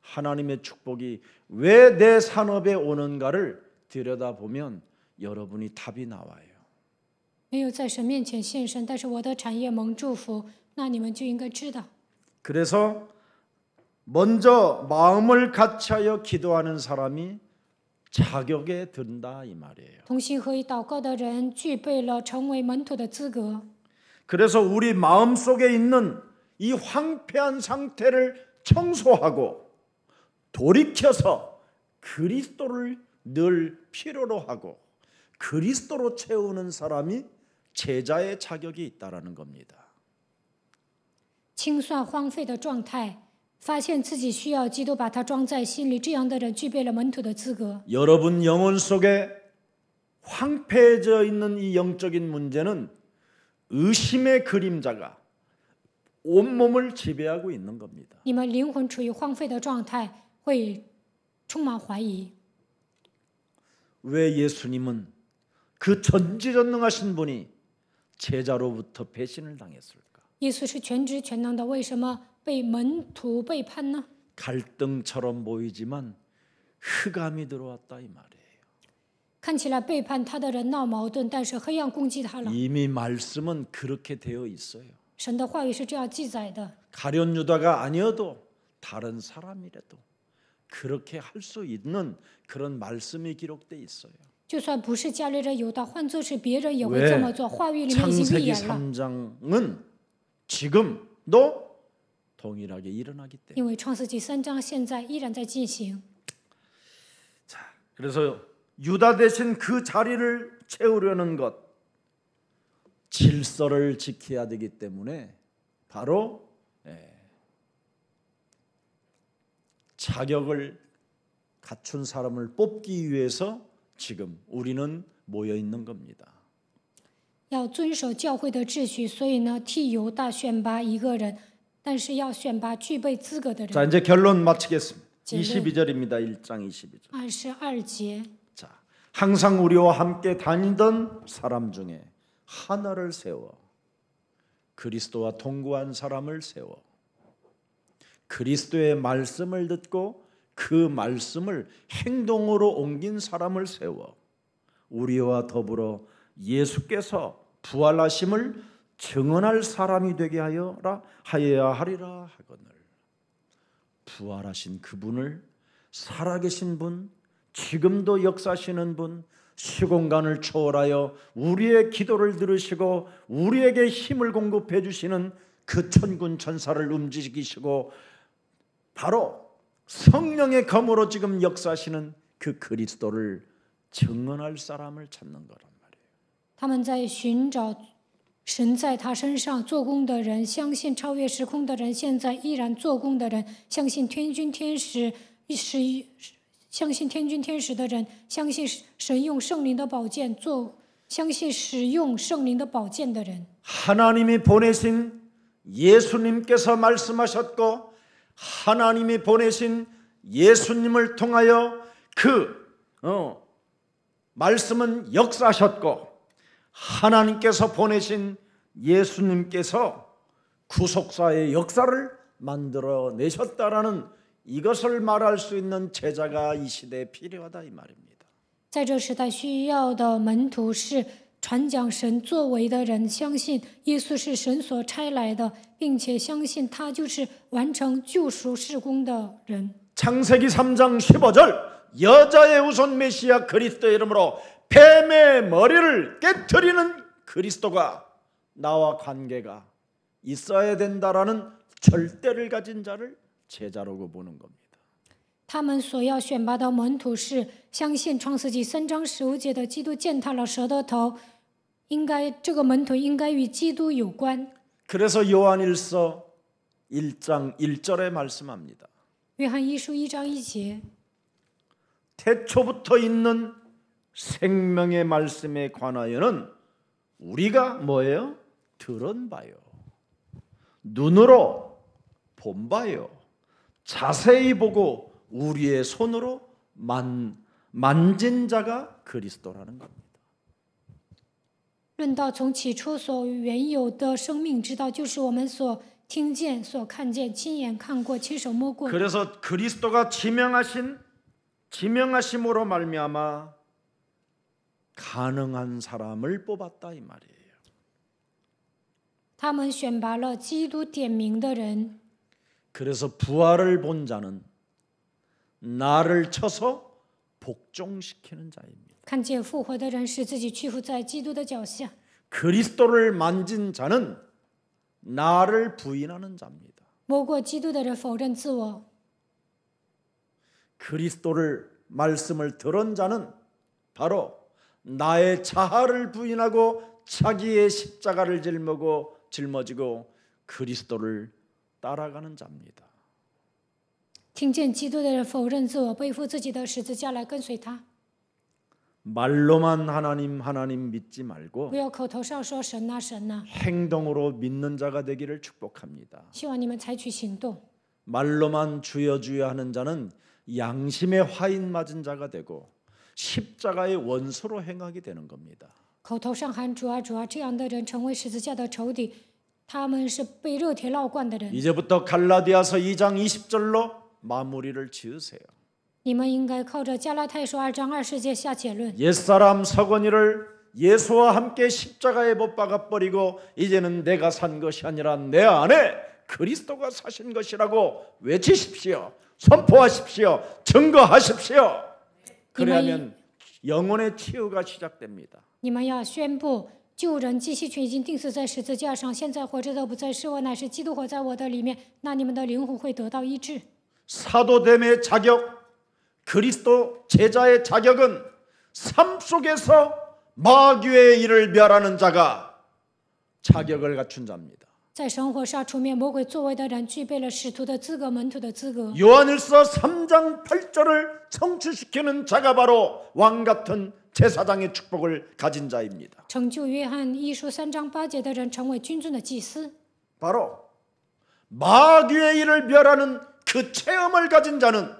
하나님의 축복이 왜 내 산업에 오는가를 들여다보면 여러분이 답이 나와요. 没有在神面前献身，但是我的产业蒙祝福，那你们就应该知道。 그래서 먼저 마음을 같이하여 기도하는 사람이 자격에 든다 이 말이에요. 同心合一祷告的人具备了成为门徒的资格。 그래서 우리 마음속에 있는 이 황폐한 상태를 청소하고 돌이켜서 그리스도를 늘 필요로 하고 그리스도로 채우는 사람이 제자의 자격이 있다라는 겁니다. 清算荒废的状态，发现自己需要基督把它装在心里，这样的人具备了门徒的资格。 여러분 영혼 속에 황폐해져 있는 이 영적인 문제는 의심의 그림자가 온몸을 지배하고 있는 겁니다. 你们灵魂处于荒废的状态，会充满怀疑。 왜 예수님은 그 전지전능하신 분이 제자로부터 배신을 당했을까? 耶稣是全知全能的，为什么被门徒背叛呢？ 갈등처럼 보이지만 흑암이 들어왔다 이 말이에요. 看起来背叛他的人闹矛盾，但是黑暗攻击他了。 이미 말씀은 그렇게 되어 있어요. 神的话语是这样记载的。 가룟 유다가 아니어도 다른 사람이라도 그렇게 할 수 있는 그런 말씀이 기록돼 있어요. 就算不是加利人犹大，换作是别人也会 왜 这么做。话语里面已经预 창세기 言了， 3장은 지금도 동일하게 일어나기 때문에. 因为创世纪3章现在依然在进行。 자, 그래서 유다 대신 그 자리를 채우려는 것, 질서를 지켜야 되기 때문에 바로 자격을 갖춘 사람을 뽑기 위해서 지금 우리는 모여 있는 겁니다. 要遵守教会的秩序，所以呢，替犹大选拔一个人，但是要选拔具备资格的 자, 人。 이제 결론 마치겠습니다. 결론. 22절입니다. 1장 22절. 22节， 자, 항상 우리와 함께 다니던 사람 중에 하나를 세워 그리스도와 동거한 사람을 세워 그리스도의 말씀을 듣고 그 말씀을 행동으로 옮긴 사람을 세워 우리와 더불어 예수께서 부활하심을 증언할 사람이 되게 하여야 하리라 하거늘. 부활하신 그분을 살아계신 분, 지금도 역사하시는 분, 시공간을 초월하여 우리의 기도를 들으시고 우리에게 힘을 공급해 주시는 그 천군 천사를 움직이시고 바로 성령의 검으로 지금 역사하시는 그 그리스도를 증언할 사람을 찾는 거란 말이에요. 他们在寻找神在他身上做工的人，相信超越时空的人，现在依然做工的人，相信天军天使相信天军天使的人，相信神用圣灵的宝剑做，相信使用圣灵的宝剑的人。 하나님이 보내신 예수님께서 말씀하셨고 하나님이 보내신 예수님을 통하여 그 말씀은 역사하셨고 하나님께서 보내신 예수님께서 구속사의 역사를 만들어내셨다라는 이것을 말할 수 있는 제자가 이 시대에 필요하다 이 말입니다. 在这时代需要的门徒是传讲神作为的人，相信耶稣是神所差来的，并且相信他就是完成救赎事工的人。 창세기 3장 15절 여자의 우선 메시아 그리스도의 이름으로 뱀의 머리를 깨트리는 그리스도가 나와 관계가 있어야 된다라는 절대를 가진 자를 제자라고 보는 겁니다. 他们所要选拔的门徒是相信创世纪3章15节的基督践踏了蛇的头，这个门徒应该与基督有关。 그래서 요한일서 1장 1절에 말씀합니다. 约翰一书1章1节， 태초부터 있는 생명의 말씀에 관하여는 우리가 뭐예요? 들은 바요. 눈으로 본 바요. 자세히 보고 우리의 손으로 만진 자가 그리스도라는 겁니다. 论到从起初所原有的生命之道，就是我们所听见、所看见、亲眼看过、亲手摸过的。 그래서 그리스도가 지명하심으로 말미암아 가능한 사람을 뽑았다 이 말이에요. 他们选拔了基督点名的人， 그래서 부활을 본 자는 나를 쳐서 복종시키는 자입니다. 看见复活的人，使自己屈服在基督的脚下。 그리스도를 만진 자는 나를 부인하는 자입니다. 摸过基督的人否认自我， 그리스도를 말씀을 들은 자는 바로 나의 자아를 부인하고 자기의 십자가를 짊어지고 그리스도를 따라가는 자입니다. 听见基督的人否认自我，背负自己的十字架来跟随他。 말로만 하나님 믿지 말고 不要口头上说神啊神啊， 행동으로 믿는 자가 되기를 축복합니다. 希望你们采取行动。 말로만 주여 주여 하는 자는 양심의 화인 맞은 자가 되고 십자가의 원수로 행하게 되는 겁니다. 口头上喊主啊主啊，这样的人成为十字架的仇敌，他们是被热铁烙惯的人。 이제부터 갈라디아서 2장 20절로 마무리를 지으세요. 你们应该靠着加拉太书2章20节下结论。 옛사람 서건이를 예수와 함께 십자가에 못 박아 버리고 이제는 내가 산 것이 아니라 내 안에 그리스도가 사신 것이라고 외치십시오. 선포하십시오. 증거하십시오. 그러면 영혼의 치유가 시작됩니다. 你们要宣布，旧人基西群已经钉死在十字架上，现在活着的不再是我，乃是基督活在我的里面。那你们的灵魂会得到医治。 사도됨의 자격, 그리스도 제자의 자격은 삶 속에서 마귀의 일을 멸하는 자가 자격을 갖춘 자입니다. 在生活上出面魔鬼作为的人，具备了使徒的资格、门徒的资格。 요한일서 3장 8절을 성취시키는 자가 바로 왕같은 제사장의 축복을 가진 자입니다. 成就约翰一书3章8节的人，成为君尊的祭司。 바로 마귀의 일을 멸하는 그 체험을 가진 자는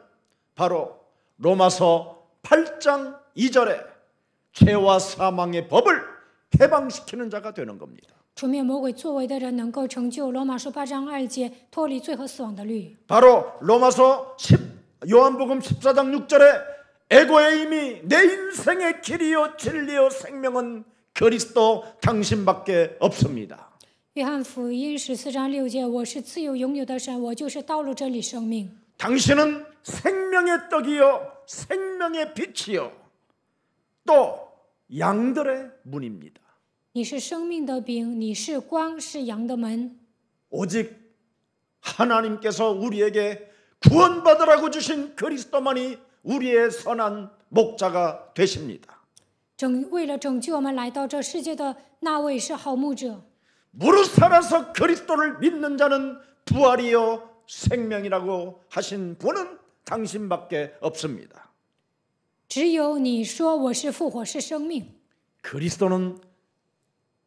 바로 로마서 8장 2절에 죄와 사망의 법을 해방시키는 자가 되는 겁니다. 出面魔鬼作为的人，能够成就罗马书8章2节脱离罪和死亡的律。 바로 요한복음 14장 6절에 에고의 힘이 내 인생의 길이요 진리요 생명은 그리스도 당신밖에 없습니다. 约翰福音14章6节，我是自由拥有的神，我就是道路、真理、生命。 당신은 생명의 떡이요 생명의 빛이요 또 양들의 문입니다. 你是生命的饼，你是光，是羊的门。 오직 하나님께서 우리에게 구원받으라고 주신 그리스도만이 우리의 선한 목자가 되십니다. 为了拯救我们来到这世界的那位是好牧者。 무릇 살아서 그리스도를 믿는 자는 부활이요 생명이라고 하신 분은 당신밖에 없습니다. 只有你说我是复活，是生命。 그리스도는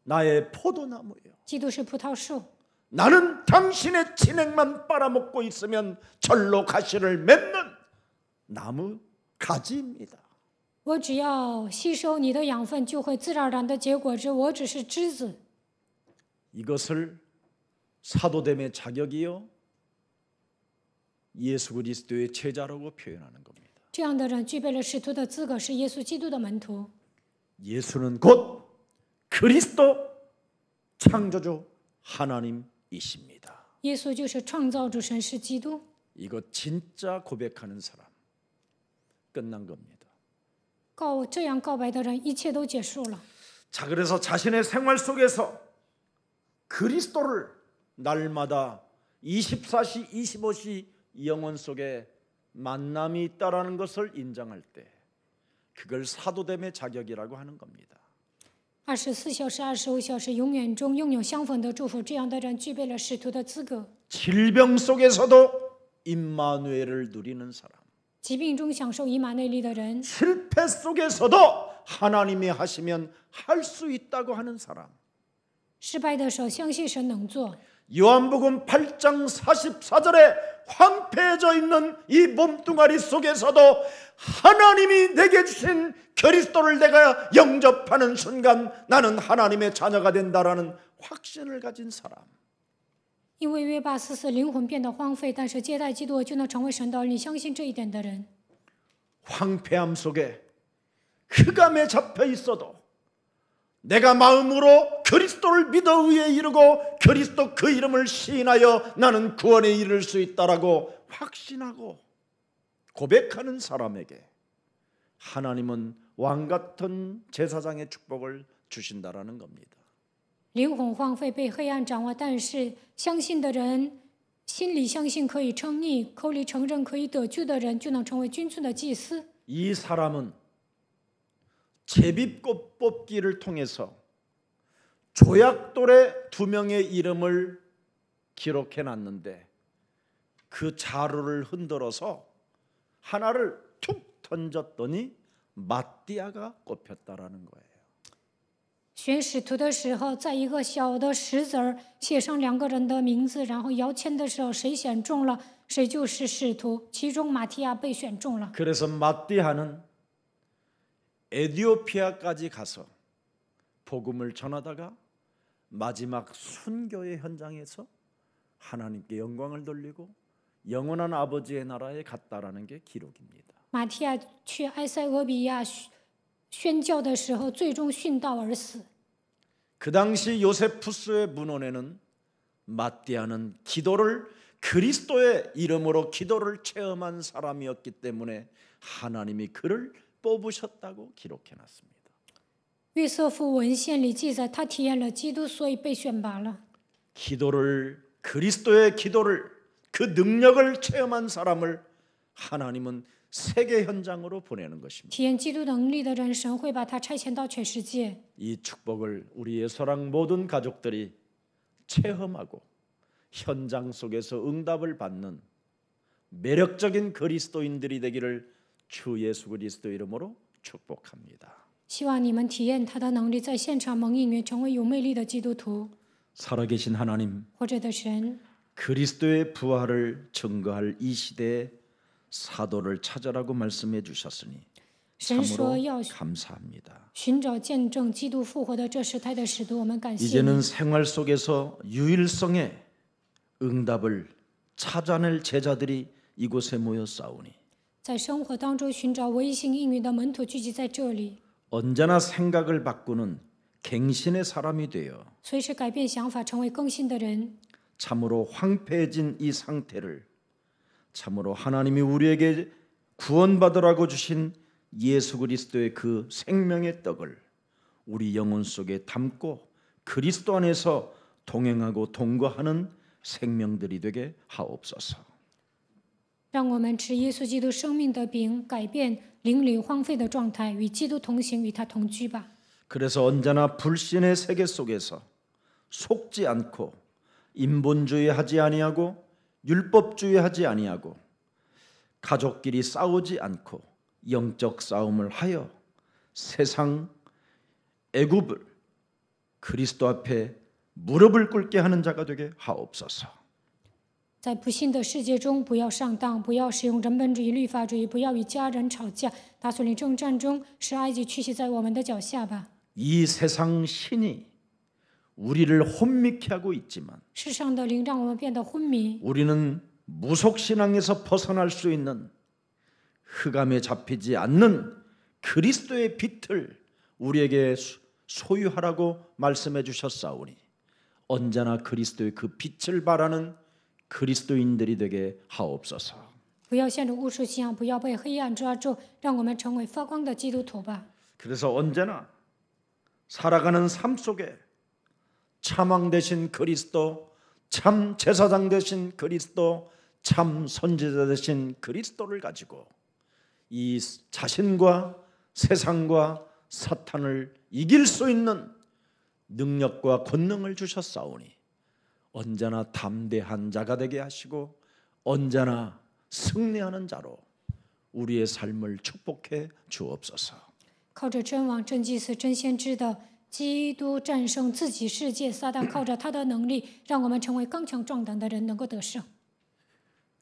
나의 포도나무예요. 基督是葡萄树， 나는 당신의 진액만 빨아먹고 있으면 절로 가시를 맺는 나무 가지입니다. 我只要吸收你的养分，就会自然而然的结果子。我只是枝子。 이것을 사도됨의 자격이요 예수 그리스도의 제자라고 표현하는 겁니다. 这样的人具备了使徒的资格，是耶稣基督的门徒。 예수는 곧 그리스도 창조주 하나님이십니다. 耶稣就是创造主神，是基督。 이거 진짜 고백하는 사람 끝난 겁니다. 这样告白的人，一切都结束了。 자, 그래서 자신의 생활 속에서 그리스도를 날마다 24시 25시 영혼 속에 만남이 있다라는 것을 인정할 때 그걸 사도됨의 자격이라고 하는 겁니다. 24小时、25小时，永远中拥有相逢的祝福，这样的人具备了使徒的资格。 질병 속에서도 임마누엘을 누리는 사람, 疾病中享受以马内利的人， 실패 속에서도 하나님이 하시면 할 수 있다고 하는 사람, 失败的时候相信神能做， 요한복음 8장 44절에 황폐해져 있는 이 몸뚱아리 속에서도 하나님이 내게 주신 그리스도를 내가 영접하는 순간 나는 하나님의 자녀가 된다라는 확신을 가진 사람. 因为约巴斯是灵魂变得荒废，但是接待基督就能成为神的儿女。相信这一点的人， 황폐함 속에 흑암에 잡혀 있어도 내가 마음으로 그리스도를 믿어 의에 이르고 그리스도 그 이름을 시인하여 나는 구원에 이를 수 있다라고 확신하고 고백하는 사람에게 하나님은 왕같은 제사장의 축복을 주신다라는 겁니다. 灵魂荒废被黑暗掌握，但是相信的人，心里相信可以称义，口里承认可以得救的人，就能成为君尊的祭司。 이 사람은 제비꽃 뽑기를 통해서 조약돌에 2명의 이름을 기록해 놨는데 그 자루를 흔들어서 하나를 툭 던졌더니 마띠아가 꼽혔다라는 거예요. 选使徒的时候，在一个小的石子儿写上2个人的名字，然后摇签的时候，谁选中了，谁就是使徒。其中马提亚被选中了。 그래서 마띠아는 에티오피아까지 가서 복음을 전하다가 마지막 순교의 현장에서 하나님께 영광을 돌리고 영원한 아버지의 나라에 갔다라는 게 기록입니다. 马提亚去埃塞俄比亚宣教的时候，最终殉道而死。 그 당시 요세푸스의 문헌에는 마띠아는 기도를 그리스도의 이름으로 기도를 체험한 사람이었기 때문에 하나님이 그를 뽑으셨다고 기록해 놨습니다. 约瑟夫文献里记载，他体验了基督，所以被选拔了。 기도를 그리스도의 기도를 그 능력을 체험한 사람을 하나님은 세계 현장으로 보내는 것입니다. 体验基督能力的人，神会把他差遣到全世界。 이 축복을 우리의 사랑 모든 가족들이 체험하고 현장 속에서 응답을 받는 매력적인 그리스도인들이 되기를 주 예수 그리스도 이름으로 축복합니다. 希望你们体验他的能力，在现场蒙应允，成为有魅力的基督徒。 살아계신 하나님, 活着的神， 그리스도의 부활을 증거할 이 시대에 사도를 찾아라고 말씀해 주셨으니 神说 참으로 要 감사합니다. 寻找见证基督复活的这时代的使徒，我们感谢你。 이제는 생활 속에서 유일성의 응답을 찾아낼 제자들이 이곳에 모여 싸우니 在生活当中寻找唯一性应允的门徒聚集在这里， 언제나 생각을 바꾸는 갱신의 사람이 되어 随时改变想法，成为更新的人。 참으로 황폐해진 이 상태를 참으로 하나님이 우리에게 구원받으라고 주신 예수 그리스도의 그 생명의 떡을 우리 영혼 속에 담고 그리스도 안에서 동행하고 동거하는 생명들이 되게 하옵소서. 让我们吃耶稣基督生命的饼，改变灵里荒废的状态，与基督同行，与他同居吧。 그래서 언제나 불신의 세계 속에서 속지 않고 인본주의하지 아니하고 율법주의하지 아니하고 가족끼리 싸우지 않고 영적 싸움을 하여 세상 애굽을 그리스도 앞에 무릎을 꿇게 하는 자가 되게 하옵소서. 在不幸的世界中，不要上当，不要使用人本主义、律法主义，不要与家人吵架。大所领征战中，使埃及屈膝在我们的脚下吧。 이 세상 신이 우리를 혼미케 하고 있지만 世上的灵让我们变得昏迷， 우리는 무속신앙에서 벗어날 수 있는 흑암에 잡히지 않는 그리스도의 빛을 우리에게 소유하라고 말씀해 주셨사오니 언제나 그리스도의 그 빛을 바라는 그리스도인들이 되게 하옵소서. 不要陷入巫术信仰，不要被黑暗抓住，让我们成为发光的基督徒吧。 그래서 언제나 살아가는 삶 속에 참왕 되신 그리스도, 참 제사장 되신 그리스도, 참 선지자 되신 그리스도를 가지고 이 자신과 세상과 사탄을 이길 수 있는 능력과 권능을 주셨사오니 언제나 담대한 자가 되게 하시고 언제나 승리하는 자로 우리의 삶을 축복해 주옵소서. 靠着真王、真祭司、真先知的基督战胜自己世界，撒旦靠着他的能力，让我们成为刚强壮胆的人，能够得胜。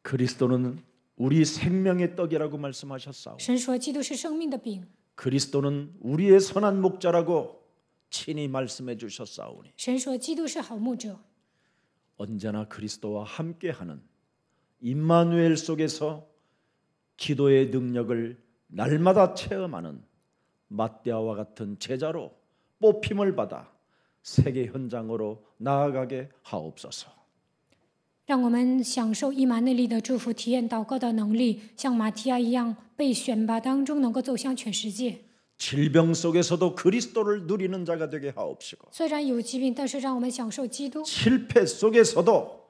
그리스도는 우리 생명의 떡이라고 말씀하셨사오. 神说，基督是生命的饼， 그리스도는 우리의 선한 목자라고 친히 말씀해 주셨사오니 神说，基督是好牧者。 언제나 그리스도와 함께하는 임마누엘 속에서 기도의 능력을 날마다 체험하는 마띠아와 같은 제자로 뽑힘을 받아 세계 현장으로 나아가게 하옵소서. 让我们享受以马内利的祝福，体验祷告的能力，像马提亚一样被选拔当中，能够走向全世界。 질병 속에서도 그리스도를 누리는 자가 되게 하옵시고 虽然有疾病，但是让我们享受基督。 실패 속에서도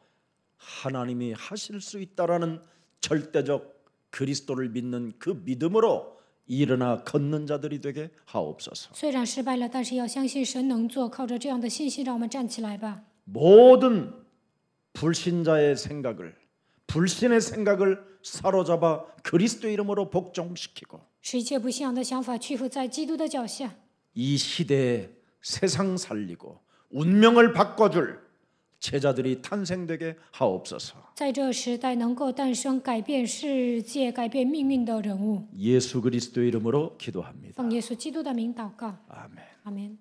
하나님이 하실 수 있다라는 절대적 그리스도를 믿는 그 믿음으로 일어나 걷는 자들이 되게 하옵소서. 虽然失败了，但是要相信神能做，靠着这样的信心，让我们站起来吧。 모든 불신자의 생각을 불신의 생각을 사로잡아 그리스도 이름으로 복종시키고 使一切不信仰的想法屈服在基督的脚下， 이 시대에 세상 살리고 운명을 바꿔줄 제자들이 탄생되게 하옵소서. 在这时代能够诞生改变世界、改变命运的人物。 예수 그리스도 이름으로 기도합니다. 奉耶稣基督的名祷告， 아멘. 阿门。